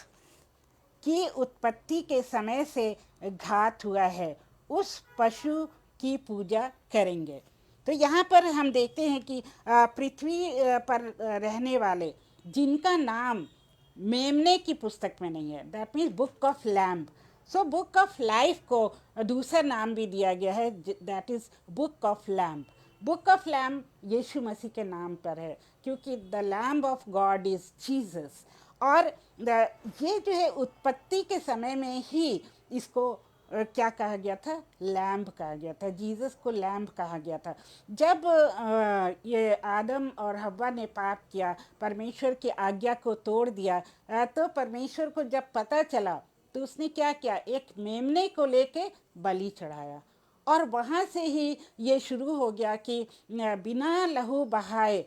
की उत्पत्ति के समय से घात हुआ है, उस पशु की पूजा करेंगे। तो यहाँ पर हम देखते हैं कि पृथ्वी पर रहने वाले जिनका नाम मेमने की पुस्तक में नहीं है, that means book of lamb. So book of life को दूसरा नाम भी दिया गया है, that is book of lamb. Book of lamb Yeshu Masih के नाम पर है, क्योंकि the lamb of God is Jesus. और ये जो है उत्पत्ति के समय में ही इसको क्या कहा गया था, लैम्ब कहा गया था, जीसस को लैम्ब कहा गया था। जब ये आदम और हव्वा ने पाप किया, परमेश्वर की आज्ञा को तोड़ दिया, तो परमेश्वर को जब पता चला तो उसने क्या किया, एक मेमने को लेके बलि चढ़ाया। और वहाँ से ही ये शुरू हो गया कि बिना लहू बहाए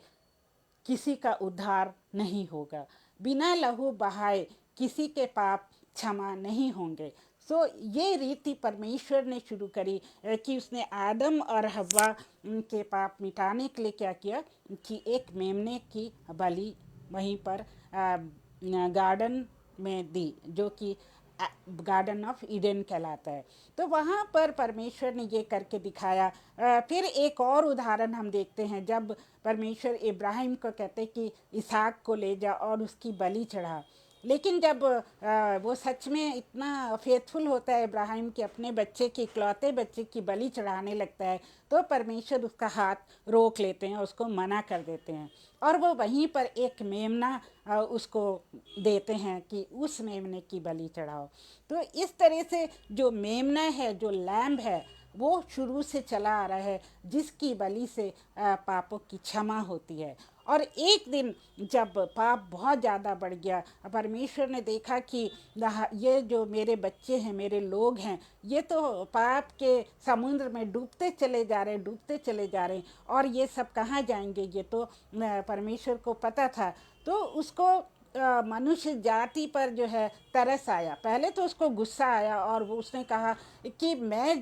किसी का उद्धार नहीं होगा, बिना लहू बहाए किसी के पाप क्षमा नहीं होंगे। सो ये रीति परमेश्वर ने शुरू करी कि उसने आदम और हव्वा के पाप मिटाने के लिए क्या किया कि एक मेमने की बलि वहीं पर गार्डन में दी, जो कि गार्डन ऑफ ईडन कहलाता है। तो वहाँ पर परमेश्वर ने ये करके दिखाया। फिर एक और उदाहरण हम देखते हैं, जब परमेश्वर इब्राहिम को कहते कि इसहाक को ले जा और उसकी बलि चढ़ा। लेकिन जब वो सच में इतना फेथफुल होता है इब्राहिम के, अपने बच्चे की, इकलौते बच्चे की बलि चढ़ाने लगता है, तो परमेश्वर उसका हाथ रोक लेते हैं, उसको मना कर देते हैं, और वो वहीं पर एक मेमना उसको देते हैं कि उस मेमने की बलि चढ़ाओ। तो इस तरह से जो मेमना है, जो लैम्ब है, वो शुरू से चला आ रहा है, जिसकी बलि से पापों की क्षमा होती है। और एक दिन जब पाप बहुत ज़्यादा बढ़ गया, परमेश्वर ने देखा कि ये जो मेरे बच्चे हैं, मेरे लोग हैं, ये तो पाप के समुद्र में डूबते चले जा रहे हैं, डूबते चले जा रहे हैं, और ये सब कहाँ जाएंगे, ये तो परमेश्वर को पता था। तो उसको मनुष्य जाति पर जो है तरस आया। पहले तो उसको गुस्सा आया और वो उसने कहा कि मैं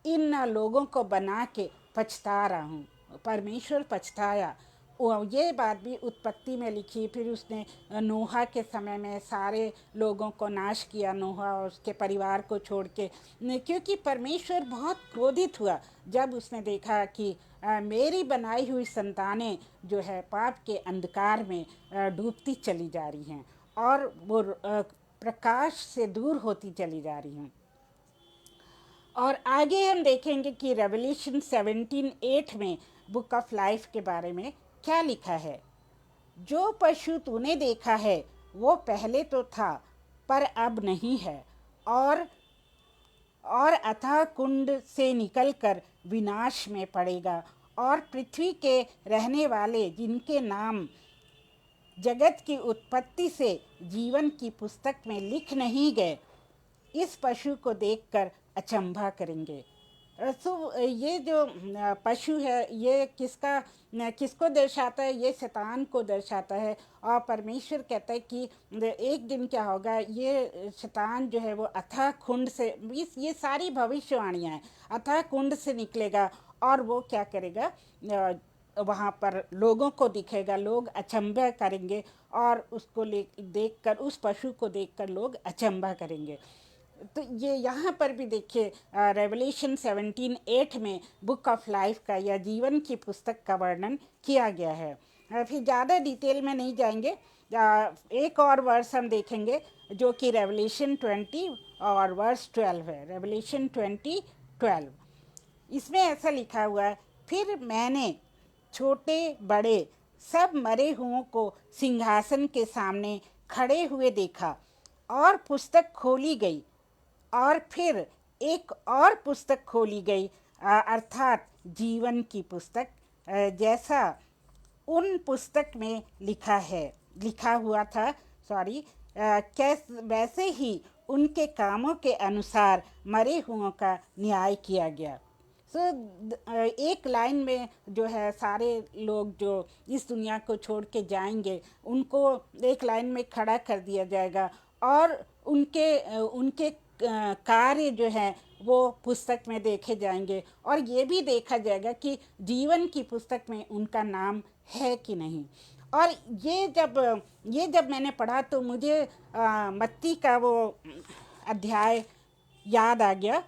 इन लोगों को बना के पछता रहा हूँ। परमेश्वर पछताया। ये बात भी उत्पत्ति में लिखी। फिर उसने नोहा के समय में सारे लोगों को नाश किया, नोहा और उसके परिवार को छोड़ के, क्योंकि परमेश्वर बहुत क्रोधित हुआ जब उसने देखा कि मेरी बनाई हुई संतानें जो है पाप के अंधकार में डूबती चली जा रही हैं और वो प्रकाश से दूर होती चली जा रही हैं। और आगे हम देखेंगे कि रेवल्यूशन 17:8 में बुक ऑफ लाइफ के बारे में क्या लिखा है। जो पशु तूने देखा है वो पहले तो था पर अब नहीं है, और अथाह कुंड से निकलकर विनाश में पड़ेगा, और पृथ्वी के रहने वाले जिनके नाम जगत की उत्पत्ति से जीवन की पुस्तक में लिख नहीं गए, इस पशु को देखकर अचंभा करेंगे। सो ये जो पशु है, ये किसको दर्शाता है? ये शैतान को दर्शाता है। और परमेश्वर कहता है कि एक दिन क्या होगा, ये शैतान जो है वो अथाह कुंड से, ये सारी भविष्यवाणियाँ हैं, अथाह कुंड से निकलेगा और वो क्या करेगा, वहाँ पर लोगों को दिखेगा, लोग अचंभा करेंगे, और उसको देखकर, उस पशु को देखकर लोग अचंभा करेंगे। तो ये यहाँ पर भी देखिए रेवल्यूशन 17:8 में बुक ऑफ लाइफ का या जीवन की पुस्तक का वर्णन किया गया है। फिर ज़्यादा डिटेल में नहीं जाएंगे। एक और वर्स हम देखेंगे जो कि रेवल्यूशन 20 और वर्स 12 है। रेवल्यूशन 20:12 इसमें ऐसा लिखा हुआ है, फिर मैंने छोटे बड़े सब मरे हुओं को सिंहासन के सामने खड़े हुए देखा, और पुस्तक खोली गई, और फिर एक और पुस्तक खोली गई, अर्थात जीवन की पुस्तक, जैसा उन पुस्तक में लिखा हुआ था, वैसे ही उनके कामों के अनुसार मरे हुओं का न्याय किया गया। एक लाइन में जो है सारे लोग जो इस दुनिया को छोड़ के जाएंगे, उनको एक लाइन में खड़ा कर दिया जाएगा, और उनके कार्य जो हैं वो पुस्तक में देखे जाएंगे, और ये भी देखा जाएगा कि जीवन की पुस्तक में उनका नाम है कि नहीं। और ये जब मैंने पढ़ा तो मुझे मत्ती का वो अध्याय याद आ गया,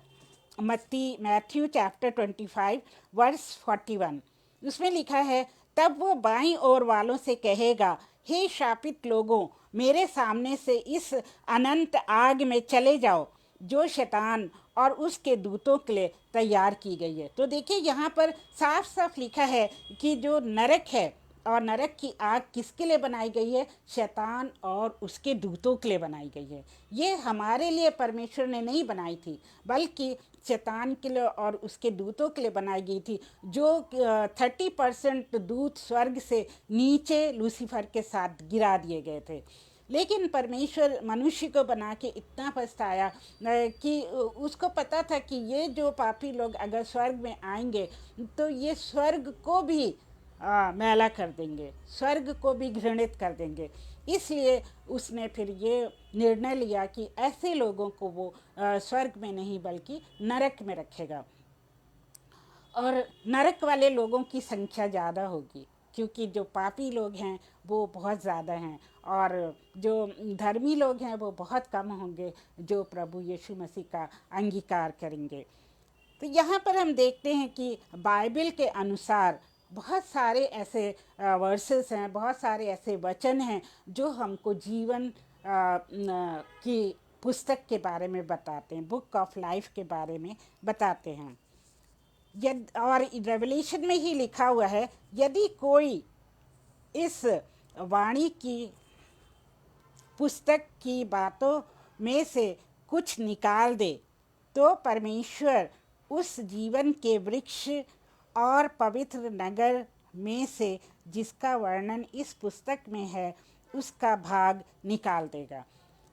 मैथ्यू चैप्टर 25 वर्स 41। उसमें लिखा है, तब वो बाईं ओर वालों से कहेगा, हे शापित लोगों, मेरे सामने से इस अनंत आग में चले जाओ, जो शैतान और उसके दूतों के लिए तैयार की गई है। तो देखिए यहाँ पर साफ साफ लिखा है कि जो नरक है और नरक की आग किसके लिए बनाई गई है? शैतान और उसके दूतों के लिए बनाई गई है। ये हमारे लिए परमेश्वर ने नहीं बनाई थी, बल्कि शैतान के लिए और उसके दूतों के लिए बनाई गई थी। जो 30% दूत स्वर्ग से नीचे लूसीफर के साथ गिरा दिए गए थे। लेकिन परमेश्वर मनुष्य को बना के इतना पछताया कि उसको पता था कि ये जो पापी लोग अगर स्वर्ग में आएंगे तो ये स्वर्ग को भी मैला कर देंगे, स्वर्ग को भी घृणित कर देंगे। इसलिए उसने फिर ये निर्णय लिया कि ऐसे लोगों को वो स्वर्ग में नहीं बल्कि नरक में रखेगा। और नरक वाले लोगों की संख्या ज़्यादा होगी, क्योंकि जो पापी लोग हैं वो बहुत ज़्यादा हैं और जो धर्मी लोग हैं वो बहुत कम होंगे जो प्रभु यीशु मसीह का अंगीकार करेंगे। तो यहाँ पर हम देखते हैं कि बाइबल के अनुसार बहुत सारे ऐसे वर्सेस हैं, बहुत सारे ऐसे वचन हैं जो हमको जीवन की पुस्तक के बारे में बताते हैं, बुक ऑफ लाइफ के बारे में बताते हैं। और रेवलेशन में ही लिखा हुआ है, यदि कोई इस वाणी की पुस्तक की बातों में से कुछ निकाल दे तो परमेश्वर उस जीवन के वृक्ष और पवित्र नगर में से जिसका वर्णन इस पुस्तक में है उसका भाग निकाल देगा।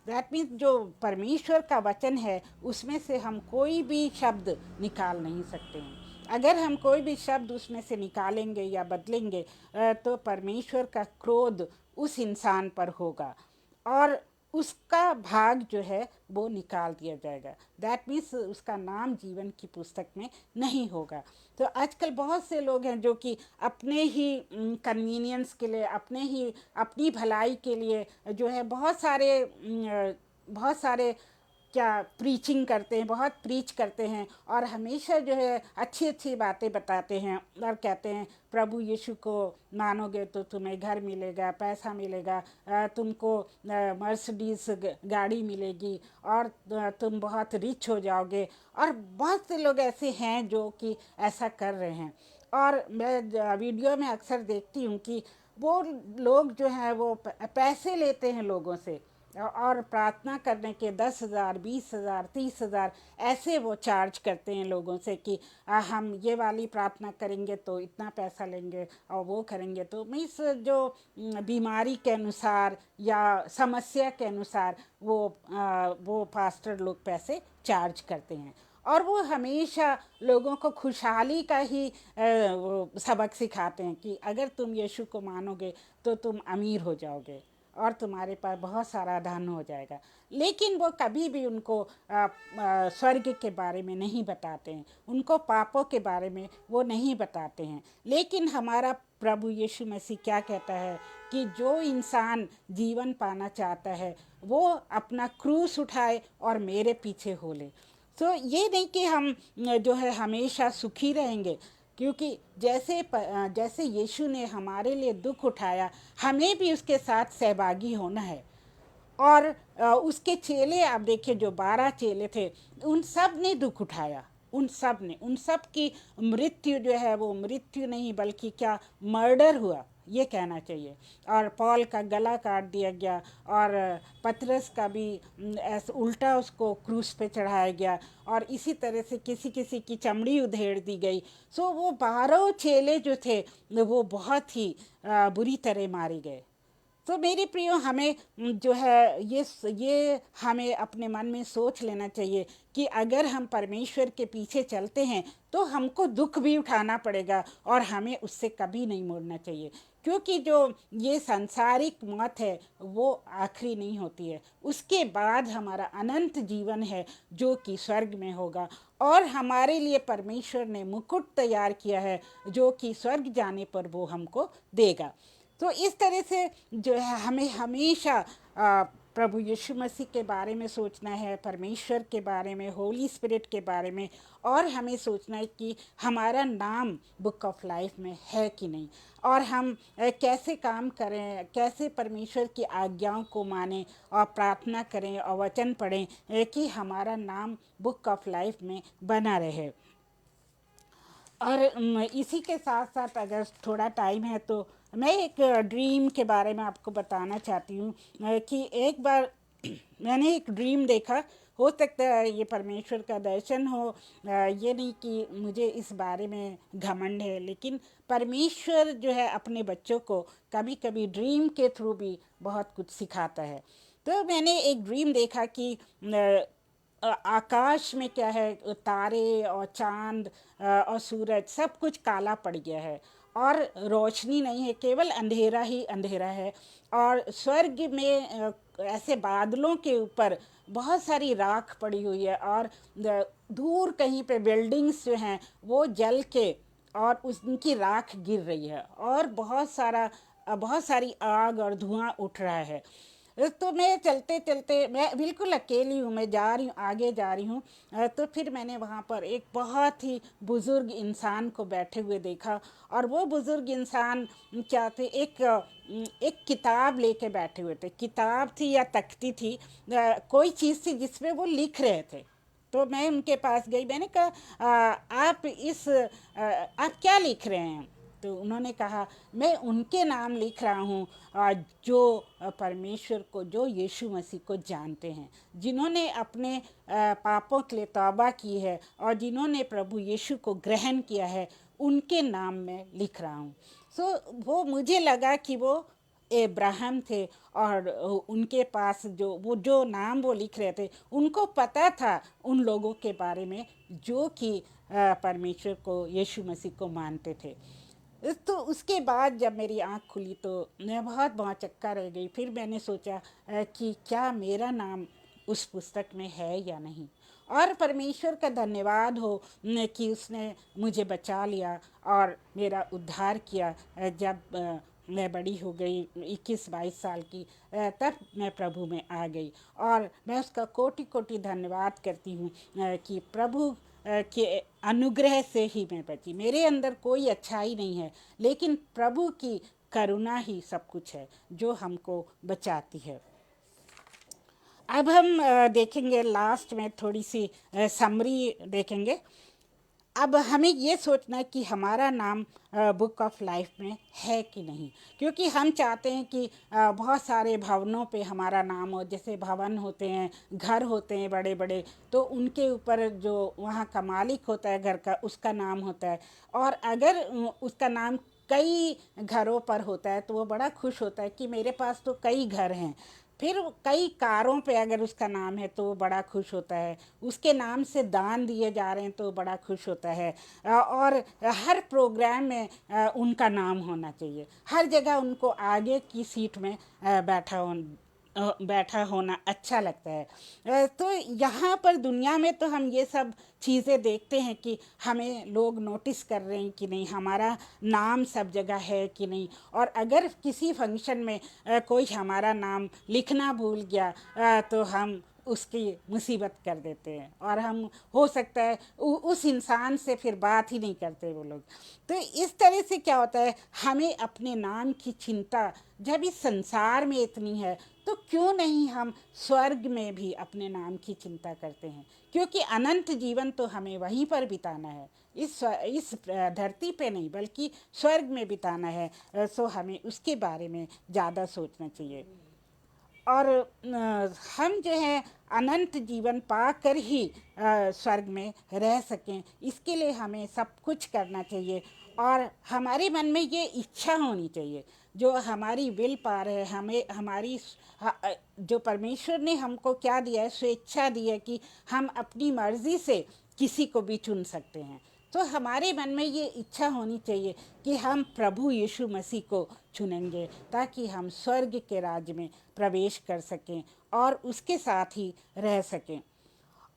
दैट मीन्स जो परमेश्वर का वचन है उसमें से हम कोई भी शब्द निकाल नहीं सकते हैं। अगर हम कोई भी शब्द उसमें से निकालेंगे या बदलेंगे तो परमेश्वर का क्रोध उस इंसान पर होगा और उसका भाग जो है वो निकाल दिया जाएगा। दैट मीन्स उसका नाम जीवन की पुस्तक में नहीं होगा। तो आजकल बहुत से लोग हैं जो कि अपने ही कन्वीनियंस के लिए, अपनी भलाई के लिए जो है बहुत सारे क्या प्रीचिंग करते हैं, बहुत प्रीच करते हैं और हमेशा जो है अच्छी अच्छी बातें बताते हैं और कहते हैं प्रभु यीशु को मानोगे तो तुम्हें घर मिलेगा, पैसा मिलेगा, तुमको मर्सिडीज गाड़ी मिलेगी और तुम बहुत रिच हो जाओगे। और बहुत से लोग ऐसे हैं जो कि ऐसा कर रहे हैं और मैं वीडियो में अक्सर देखती हूँ कि वो लोग जो हैं वो पैसे लेते हैं लोगों से और प्रार्थना करने के 10,000, 20,000, 30,000 ऐसे वो चार्ज करते हैं लोगों से कि हम ये वाली प्रार्थना करेंगे तो इतना पैसा लेंगे और वो करेंगे तो मीन्स जो बीमारी के अनुसार या समस्या के अनुसार वो पास्टर लोग पैसे चार्ज करते हैं और वो हमेशा लोगों को खुशहाली का ही वो सबक सिखाते हैं कि अगर तुम यीशु को मानोगे तो तुम अमीर हो जाओगे और तुम्हारे पास बहुत सारा धन हो जाएगा। लेकिन वो कभी भी उनको स्वर्ग के बारे में नहीं बताते हैं, उनको पापों के बारे में वो नहीं बताते हैं। लेकिन हमारा प्रभु यीशु मसीह क्या कहता है कि जो इंसान जीवन पाना चाहता है वो अपना क्रूस उठाए और मेरे पीछे हो ले। तो ये नहीं कि हम जो है हमेशा सुखी रहेंगे, क्योंकि जैसे यीशु ने हमारे लिए दुख उठाया हमें भी उसके साथ सहभागी होना है। और उसके चेले आप देखिए, जो 12 चेले थे उन सब ने दुख उठाया, उन सब की मृत्यु जो है वो मृत्यु नहीं बल्कि क्या मर्डर हुआ ये कहना चाहिए। और पॉल का गला काट दिया गया और पतरस का भी ऐसे उल्टा उसको क्रूस पे चढ़ाया गया और इसी तरह से किसी किसी की चमड़ी उधेड़ दी गई। सो वो 12 चेले जो थे वो बहुत ही बुरी तरह मारे गए। तो मेरे प्रियो, हमें जो है ये हमें अपने मन में सोच लेना चाहिए कि अगर हम परमेश्वर के पीछे चलते हैं तो हमको दुख भी उठाना पड़ेगा और हमें उससे कभी नहीं मुड़ना चाहिए, क्योंकि जो ये सांसारिक मौत है वो आखिरी नहीं होती है। उसके बाद हमारा अनंत जीवन है जो कि स्वर्ग में होगा और हमारे लिए परमेश्वर ने मुकुट तैयार किया है जो कि स्वर्ग जाने पर वो हमको देगा। तो इस तरह से जो है हमें हमेशा प्रभु यीशु मसीह के बारे में सोचना है, परमेश्वर के बारे में, होली स्पिरिट के बारे में, और हमें सोचना है कि हमारा नाम बुक ऑफ लाइफ में है कि नहीं, और हम कैसे काम करें, कैसे परमेश्वर की आज्ञाओं को मानें और प्रार्थना करें और वचन पढ़ें कि हमारा नाम बुक ऑफ लाइफ में बना रहे। और इसी के साथ साथ अगर थोड़ा टाइम है तो मैं एक ड्रीम के बारे में आपको बताना चाहती हूँ कि एक बार मैंने एक ड्रीम देखा। हो सकता है ये परमेश्वर का दर्शन हो, ये नहीं कि मुझे इस बारे में घमंड है, लेकिन परमेश्वर जो है अपने बच्चों को कभी कभी ड्रीम के थ्रू भी बहुत कुछ सिखाता है। तो मैंने एक ड्रीम देखा कि आकाश में क्या है, तारे और चांद और सूरज सब कुछ काला पड़ गया है और रोशनी नहीं है, केवल अंधेरा ही अंधेरा है। और स्वर्ग में ऐसे बादलों के ऊपर बहुत सारी राख पड़ी हुई है और दूर कहीं पे बिल्डिंग्स जो हैं वो जल के और उनकी राख गिर रही है और बहुत सारी आग और धुआं उठ रहा है। तो मैं चलते चलते, मैं बिल्कुल अकेली हूँ, मैं जा रही हूँ, आगे जा रही हूँ। तो फिर मैंने वहाँ पर एक बहुत ही बुज़ुर्ग इंसान को बैठे हुए देखा। और वो बुज़ुर्ग इंसान क्या थे, एक किताब लेके बैठे हुए थे। किताब थी या तख्ती थी, कोई चीज़ थी जिसमें वो लिख रहे थे। तो मैं उनके पास गई, मैंने कहा आप क्या लिख रहे हैं? तो उन्होंने कहा मैं उनके नाम लिख रहा हूँ जो परमेश्वर को, जो यीशु मसीह को जानते हैं, जिन्होंने अपने पापों के लिए तौबा की है और जिन्होंने प्रभु यीशु को ग्रहण किया है, उनके नाम में लिख रहा हूँ। वो मुझे लगा कि वो इब्राहिम थे और उनके पास जो नाम वो लिख रहे थे, उनको पता था उन लोगों के बारे में जो कि परमेश्वर को, यीशु मसीह को मानते थे। तो उसके बाद जब मेरी आँख खुली तो मैं बहुत भौचक्का रह गई। फिर मैंने सोचा कि क्या मेरा नाम उस पुस्तक में है या नहीं। और परमेश्वर का धन्यवाद हो कि उसने मुझे बचा लिया और मेरा उद्धार किया। जब मैं बड़ी हो गई, 21-22 साल की, तब मैं प्रभु में आ गई और मैं उसका कोटि कोटि धन्यवाद करती हूँ कि प्रभु के अनुग्रह से ही मैं बची। मेरे अंदर कोई अच्छाई नहीं है, लेकिन प्रभु की करुणा ही सब कुछ है जो हमको बचाती है। अब हम देखेंगे, लास्ट में थोड़ी सी समरी देखेंगे। अब हमें ये सोचना है कि हमारा नाम बुक ऑफ लाइफ में है कि नहीं, क्योंकि हम चाहते हैं कि बहुत सारे भवनों पे हमारा नाम हो। जैसे भवन होते हैं, घर होते हैं बड़े बड़े, तो उनके ऊपर जो वहाँ का मालिक होता है घर का, उसका नाम होता है। और अगर उसका नाम कई घरों पर होता है तो वो बड़ा खुश होता है कि मेरे पास तो कई घर हैं। फिर कई कारों पे अगर उसका नाम है तो वो बड़ा खुश होता है। उसके नाम से दान दिए जा रहे हैं तो बड़ा खुश होता है। और हर प्रोग्राम में उनका नाम होना चाहिए। हर जगह उनको आगे की सीट में बैठा होना अच्छा लगता है। तो यहाँ पर दुनिया में तो हम ये सब चीज़ें देखते हैं कि हमें लोग नोटिस कर रहे हैं कि नहीं, हमारा नाम सब जगह है कि नहीं। और अगर किसी फंक्शन में कोई हमारा नाम लिखना भूल गया तो हम उसकी मुसीबत कर देते हैं और हम, हो सकता है उस इंसान से फिर बात ही नहीं करते वो लोग। तो इस तरह से क्या होता है, हमें अपने नाम की चिंता जब इस संसार में इतनी है, तो क्यों नहीं हम स्वर्ग में भी अपने नाम की चिंता करते हैं, क्योंकि अनंत जीवन तो हमें वहीं पर बिताना है, इस धरती पे नहीं बल्कि स्वर्ग में बिताना है। सो हमें उसके बारे में ज़्यादा सोचना चाहिए। और हम जो है अनंत जीवन पाकर ही स्वर्ग में रह सकें, इसके लिए हमें सब कुछ करना चाहिए। और हमारे मन में ये इच्छा होनी चाहिए, जो हमारी विल पावर है, हमें हमारी जो परमेश्वर ने हमको क्या दिया है, स्वेच्छा दी है कि हम अपनी मर्ज़ी से किसी को भी चुन सकते हैं। तो हमारे मन में ये इच्छा होनी चाहिए कि हम प्रभु यीशु मसीह को चुनेंगे ताकि हम स्वर्ग के राज्य में प्रवेश कर सकें और उसके साथ ही रह सकें।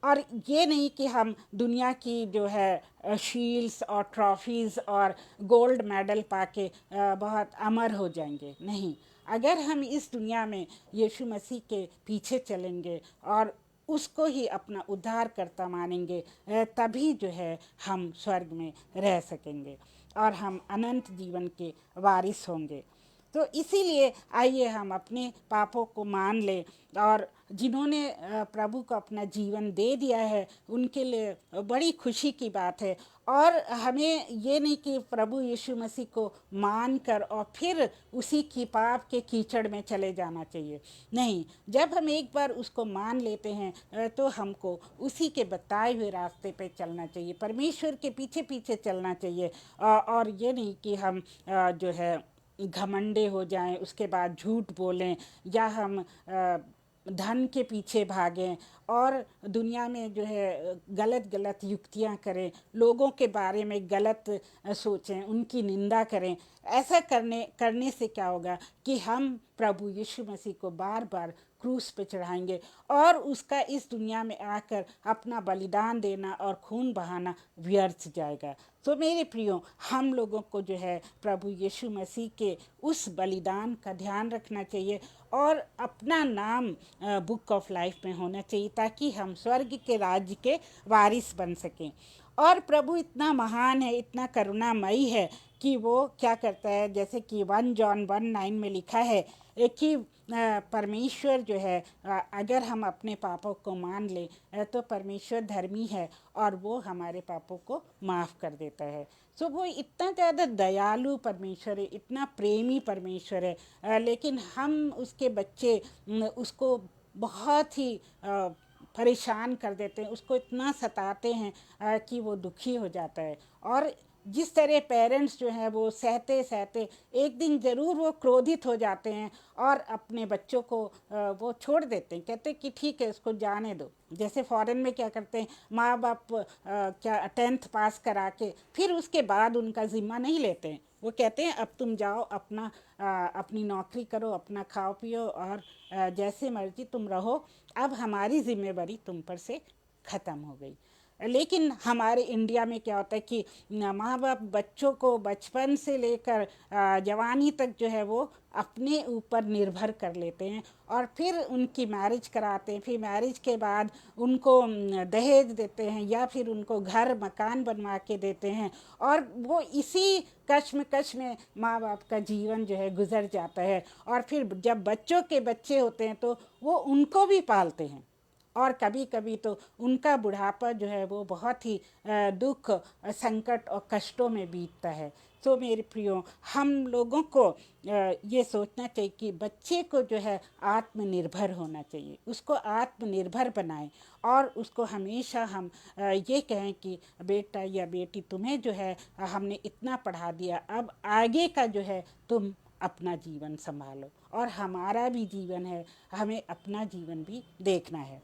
और ये नहीं कि हम दुनिया की जो है शील्ड्स और ट्रॉफीज़ और गोल्ड मेडल पाके बहुत अमर हो जाएंगे, नहीं। अगर हम इस दुनिया में यीशु मसीह के पीछे चलेंगे और उसको ही अपना उद्धारकर्ता मानेंगे, तभी जो है हम स्वर्ग में रह सकेंगे और हम अनंत जीवन के वारिस होंगे। तो इसीलिए आइए हम अपने पापों को मान लें, और जिन्होंने प्रभु को अपना जीवन दे दिया है उनके लिए बड़ी खुशी की बात है। और हमें ये नहीं कि प्रभु यीशु मसीह को मान कर और फिर उसी की पाप के कीचड़ में चले जाना चाहिए। नहीं, जब हम एक बार उसको मान लेते हैं तो हमको उसी के बताए हुए रास्ते पे चलना चाहिए, परमेश्वर के पीछे पीछे चलना चाहिए। और ये नहीं कि हम जो है घमंडे हो जाएं, उसके बाद झूठ बोलें, या हम धन के पीछे भागें और दुनिया में जो है गलत गलत युक्तियां करें, लोगों के बारे में गलत सोचें, उनकी निंदा करें। ऐसा करने से क्या होगा कि हम प्रभु यीशु मसीह को बार बार क्रूस पे चढ़ाएंगे और उसका इस दुनिया में आकर अपना बलिदान देना और खून बहाना व्यर्थ जाएगा। तो मेरे प्रियो, हम लोगों को जो है प्रभु यीशु मसीह के उस बलिदान का ध्यान रखना चाहिए और अपना नाम बुक ऑफ लाइफ में होना चाहिए, ताकि हम स्वर्ग के राज्य के वारिस बन सकें। और प्रभु इतना महान है, इतना करुणामयी है कि वो क्या करता है, जैसे कि 1 जॉन 1:9 में लिखा है कि परमेश्वर जो है, अगर हम अपने पापों को मान लें तो परमेश्वर धर्मी है और वो हमारे पापों को माफ़ कर देता है। सो वो इतना ज़्यादा दयालु परमेश्वर है, इतना प्रेमी परमेश्वर है, लेकिन हम उसके बच्चे उसको बहुत ही परेशान कर देते हैं, उसको इतना सताते हैं कि वो दुखी हो जाता है। और जिस तरह पेरेंट्स जो हैं वो सहते सहते एक दिन ज़रूर वो क्रोधित हो जाते हैं और अपने बच्चों को वो छोड़ देते हैं, कहते हैं कि ठीक है, उसको जाने दो। जैसे फॉरेन में क्या करते हैं, माँ बाप क्या 10th पास करा के फिर उसके बाद उनका ज़िम्मा नहीं लेते हैं। वो कहते हैं अब तुम जाओ, अपनी नौकरी करो, अपना खाओ पियो और जैसे मर्जी तुम रहो, अब हमारी जिम्मेवारी तुम पर से ख़त्म हो गई। लेकिन हमारे इंडिया में क्या होता है कि माँ बाप बच्चों को बचपन से लेकर जवानी तक जो है वो अपने ऊपर निर्भर कर लेते हैं और फिर उनकी मैरिज कराते हैं, फिर मैरिज के बाद उनको दहेज देते हैं या फिर उनको घर मकान बनवा के देते हैं, और वो इसी कश्मकश में माँ बाप का जीवन जो है गुजर जाता है। और फिर जब बच्चों के बच्चे होते हैं तो वो उनको भी पालते हैं, और कभी कभी तो उनका बुढ़ापा जो है वो बहुत ही दुख, संकट और कष्टों में बीतता है। तो मेरे प्रियो, हम लोगों को ये सोचना चाहिए कि बच्चे को जो है आत्मनिर्भर होना चाहिए, उसको आत्मनिर्भर बनाएं और उसको हमेशा हम ये कहें कि बेटा या बेटी, तुम्हें जो है हमने इतना पढ़ा दिया, अब आगे का जो है तुम अपना जीवन संभालो, और हमारा भी जीवन है, हमें अपना जीवन भी देखना है।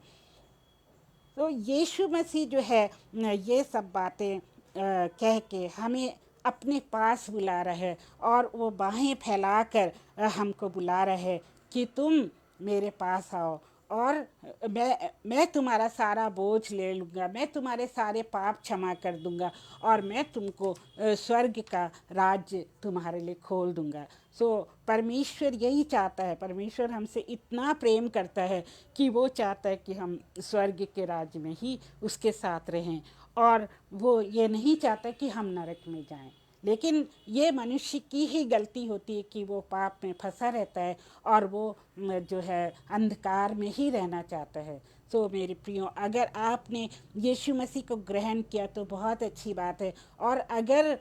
तो यीशु मसीह जो है ये सब बातें कह के हमें अपने पास बुला रहा है, और वो बाहें फैलाकर हमको बुला रहा है कि तुम मेरे पास आओ और मैं तुम्हारा सारा बोझ ले लूँगा, मैं तुम्हारे सारे पाप क्षमा कर दूँगा और मैं तुमको स्वर्ग का राज्य तुम्हारे लिए खोल दूँगा। सो परमेश्वर यही चाहता है, परमेश्वर हमसे इतना प्रेम करता है कि वो चाहता है कि हम स्वर्ग के राज्य में ही उसके साथ रहें, और वो ये नहीं चाहता कि हम नरक में जाएं। लेकिन ये मनुष्य की ही गलती होती है कि वो पाप में फंसा रहता है और वो जो है अंधकार में ही रहना चाहता है। तो मेरे प्रियो, अगर आपने यीशु मसीह को ग्रहण किया तो बहुत अच्छी बात है, और अगर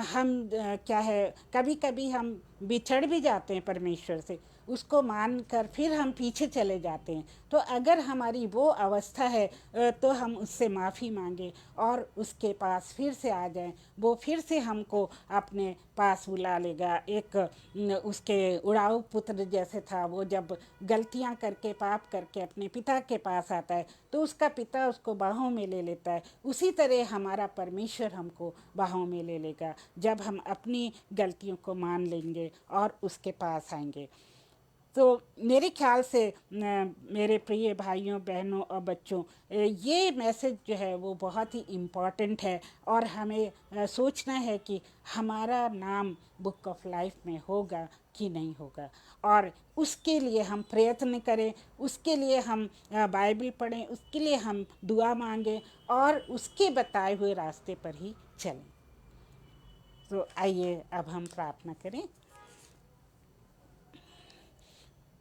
हम क्या है, कभी कभी हम बिछड़ भी जाते हैं परमेश्वर से, उसको मान कर फिर हम पीछे चले जाते हैं, तो अगर हमारी वो अवस्था है तो हम उससे माफ़ी मांगे और उसके पास फिर से आ जाएं। वो फिर से हमको अपने पास बुला लेगा। एक उसके उड़ाऊ पुत्र जैसे था, वो जब गलतियां करके पाप करके अपने पिता के पास आता है तो उसका पिता उसको बाहों में ले लेता है। उसी तरह हमारा परमेश्वर हमको बाहों में ले लेगा जब हम अपनी गलतियों को मान लेंगे और उसके पास आएंगे। तो मेरे ख्याल से मेरे प्रिय भाइयों बहनों और बच्चों, ये मैसेज जो है वो बहुत ही इम्पॉर्टेंट है और हमें सोचना है कि हमारा नाम बुक ऑफ लाइफ में होगा कि नहीं होगा, और उसके लिए हम प्रयत्न करें, उसके लिए हम बाइबल पढ़ें, उसके लिए हम दुआ मांगें और उसके बताए हुए रास्ते पर ही चलें। तो आइए अब हम प्रार्थना करें।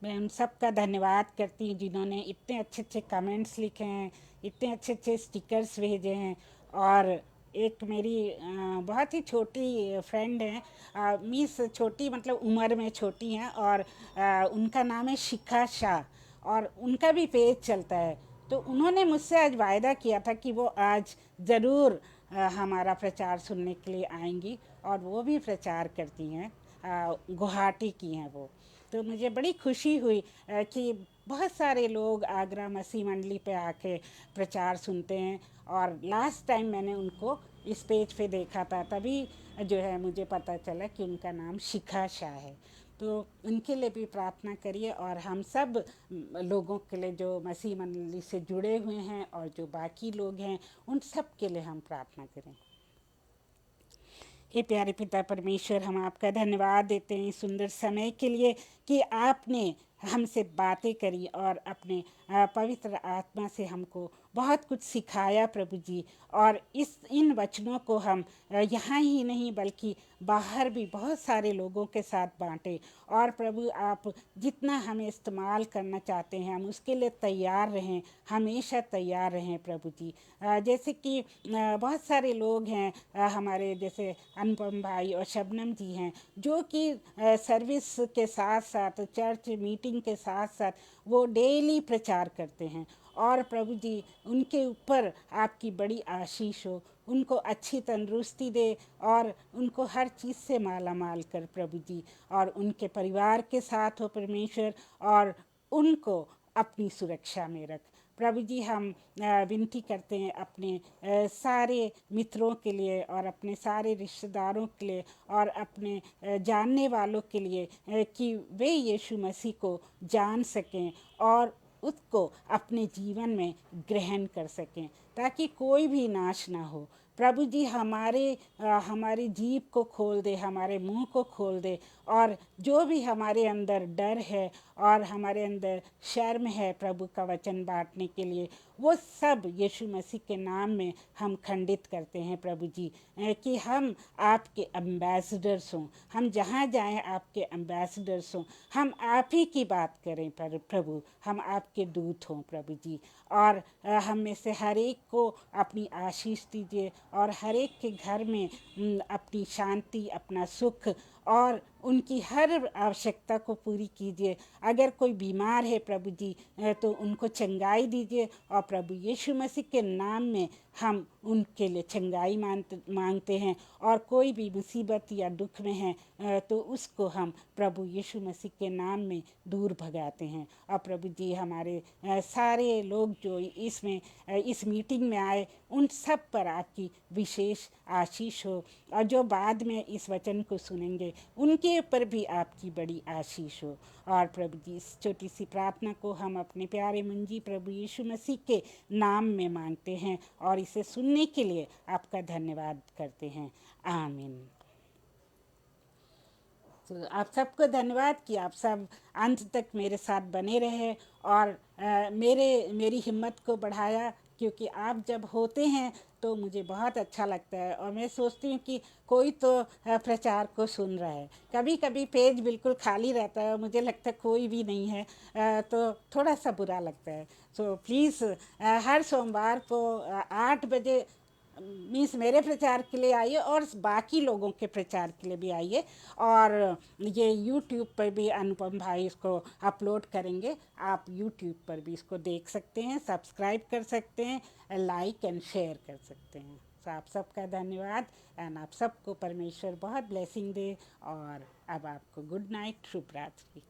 मैं उन सब का धन्यवाद करती हूँ जिन्होंने इतने अच्छे अच्छे कमेंट्स लिखे हैं, इतने अच्छे अच्छे स्टिकर्स भेजे हैं। और एक मेरी बहुत ही छोटी फ्रेंड है, मिस छोटी मतलब उम्र में छोटी हैं, और उनका नाम है शिखा शाह, और उनका भी पेज चलता है। तो उन्होंने मुझसे आज वायदा किया था कि वो आज ज़रूर हमारा प्रचार सुनने के लिए आएंगी, और वो भी प्रचार करती हैं, गुवाहाटी की हैं वो। तो मुझे बड़ी खुशी हुई कि बहुत सारे लोग आगरा मसीह मंडली पे आके प्रचार सुनते हैं, और लास्ट टाइम मैंने उनको इस पेज पे देखा था, तभी जो है मुझे पता चला कि उनका नाम शिखा शाह है। तो उनके लिए भी प्रार्थना करिए, और हम सब लोगों के लिए जो मसीह मंडली से जुड़े हुए हैं और जो बाकी लोग हैं उन सब के लिए हम प्रार्थना करें। हे प्यारे पिता परमेश्वर, हम आपका धन्यवाद देते हैं इस सुंदर समय के लिए कि आपने हमसे बातें करी और अपने पवित्र आत्मा से हमको बहुत कुछ सिखाया प्रभु जी। और इन वचनों को हम यहाँ ही नहीं बल्कि बाहर भी बहुत सारे लोगों के साथ बांटे। और प्रभु आप जितना हमें इस्तेमाल करना चाहते हैं हम उसके लिए तैयार रहें, हमेशा तैयार रहें प्रभु जी। जैसे कि बहुत सारे लोग हैं, हमारे जैसे अनुपम भाई और शबनम जी हैं, जो कि सर्विस के साथ साथ चर्च मीटिंग के साथ साथ वो डेली प्रचार करते हैं। और प्रभु जी उनके ऊपर आपकी बड़ी आशीष हो, उनको अच्छी तंदुरुस्ती दे और उनको हर चीज़ से माला माल कर प्रभु जी, और उनके परिवार के साथ हो परमेश्वर, और उनको अपनी सुरक्षा में रख प्रभु जी। हम विनती करते हैं अपने सारे मित्रों के लिए और अपने सारे रिश्तेदारों के लिए और अपने जानने वालों के लिए कि वे यीशु मसीह को जान सकें और उसको अपने जीवन में ग्रहण कर सकें, ताकि कोई भी नाश ना हो। प्रभु जी हमारे जीभ को खोल दे, हमारे मुंह को खोल दे, और जो भी हमारे अंदर डर है और हमारे अंदर शर्म है प्रभु का वचन बांटने के लिए, वो सब यीशु मसीह के नाम में हम खंडित करते हैं प्रभु जी। कि हम आपके एम्बेसडर्स हों, हम जहाँ जाएं आपके एम्बेसडर्स हों, हम आप ही की बात करें पर प्रभु, हम आपके दूत हों प्रभु जी। और हम में से हर एक को अपनी आशीष दीजिए, और हर एक के घर में अपनी शांति, अपना सुख और उनकी हर आवश्यकता को पूरी कीजिए। अगर कोई बीमार है प्रभु जी तो उनको चंगाई दीजिए, और प्रभु यीशु मसीह के नाम में हम उनके लिए चंगाई मांगते हैं। और कोई भी मुसीबत या दुख में है तो उसको हम प्रभु यीशु मसीह के नाम में दूर भगाते हैं। और प्रभु जी हमारे सारे लोग जो इस मीटिंग में आए उन सब पर आपकी विशेष आशीष हो, और जो बाद में इस वचन को सुनेंगे उनके ऊपर भी आपकी बड़ी आशीष हो। और प्रभु जी इस छोटी सी प्रार्थना को हम अपने प्यारे मुंजी प्रभु यीशु मसीह के नाम में मांगते हैं, और इसे सुनने के लिए आपका धन्यवाद करते हैं। आमीन। तो आप सबको धन्यवाद कि आप सब अंत तक मेरे साथ बने रहे और मेरी हिम्मत को बढ़ाया, क्योंकि आप जब होते हैं तो मुझे बहुत अच्छा लगता है, और मैं सोचती हूँ कि कोई तो प्रचार को सुन रहा है। कभी कभी पेज बिल्कुल खाली रहता है और मुझे लगता है कोई भी नहीं है, तो थोड़ा सा बुरा लगता है। सो प्लीज़ हर सोमवार को 8 बजे मीन्स मेरे प्रचार के लिए आइए, और बाकी लोगों के प्रचार के लिए भी आइए। और ये यूट्यूब पर भी अनुपम भाई इसको अपलोड करेंगे, आप यूट्यूब पर भी इसको देख सकते हैं, सब्सक्राइब कर सकते हैं, लाइक एंड शेयर कर सकते हैं। तो आप सबका धन्यवाद, एंड आप सबको परमेश्वर बहुत ब्लेसिंग दे। और अब आपको गुड नाइट, शुभ रात्रि।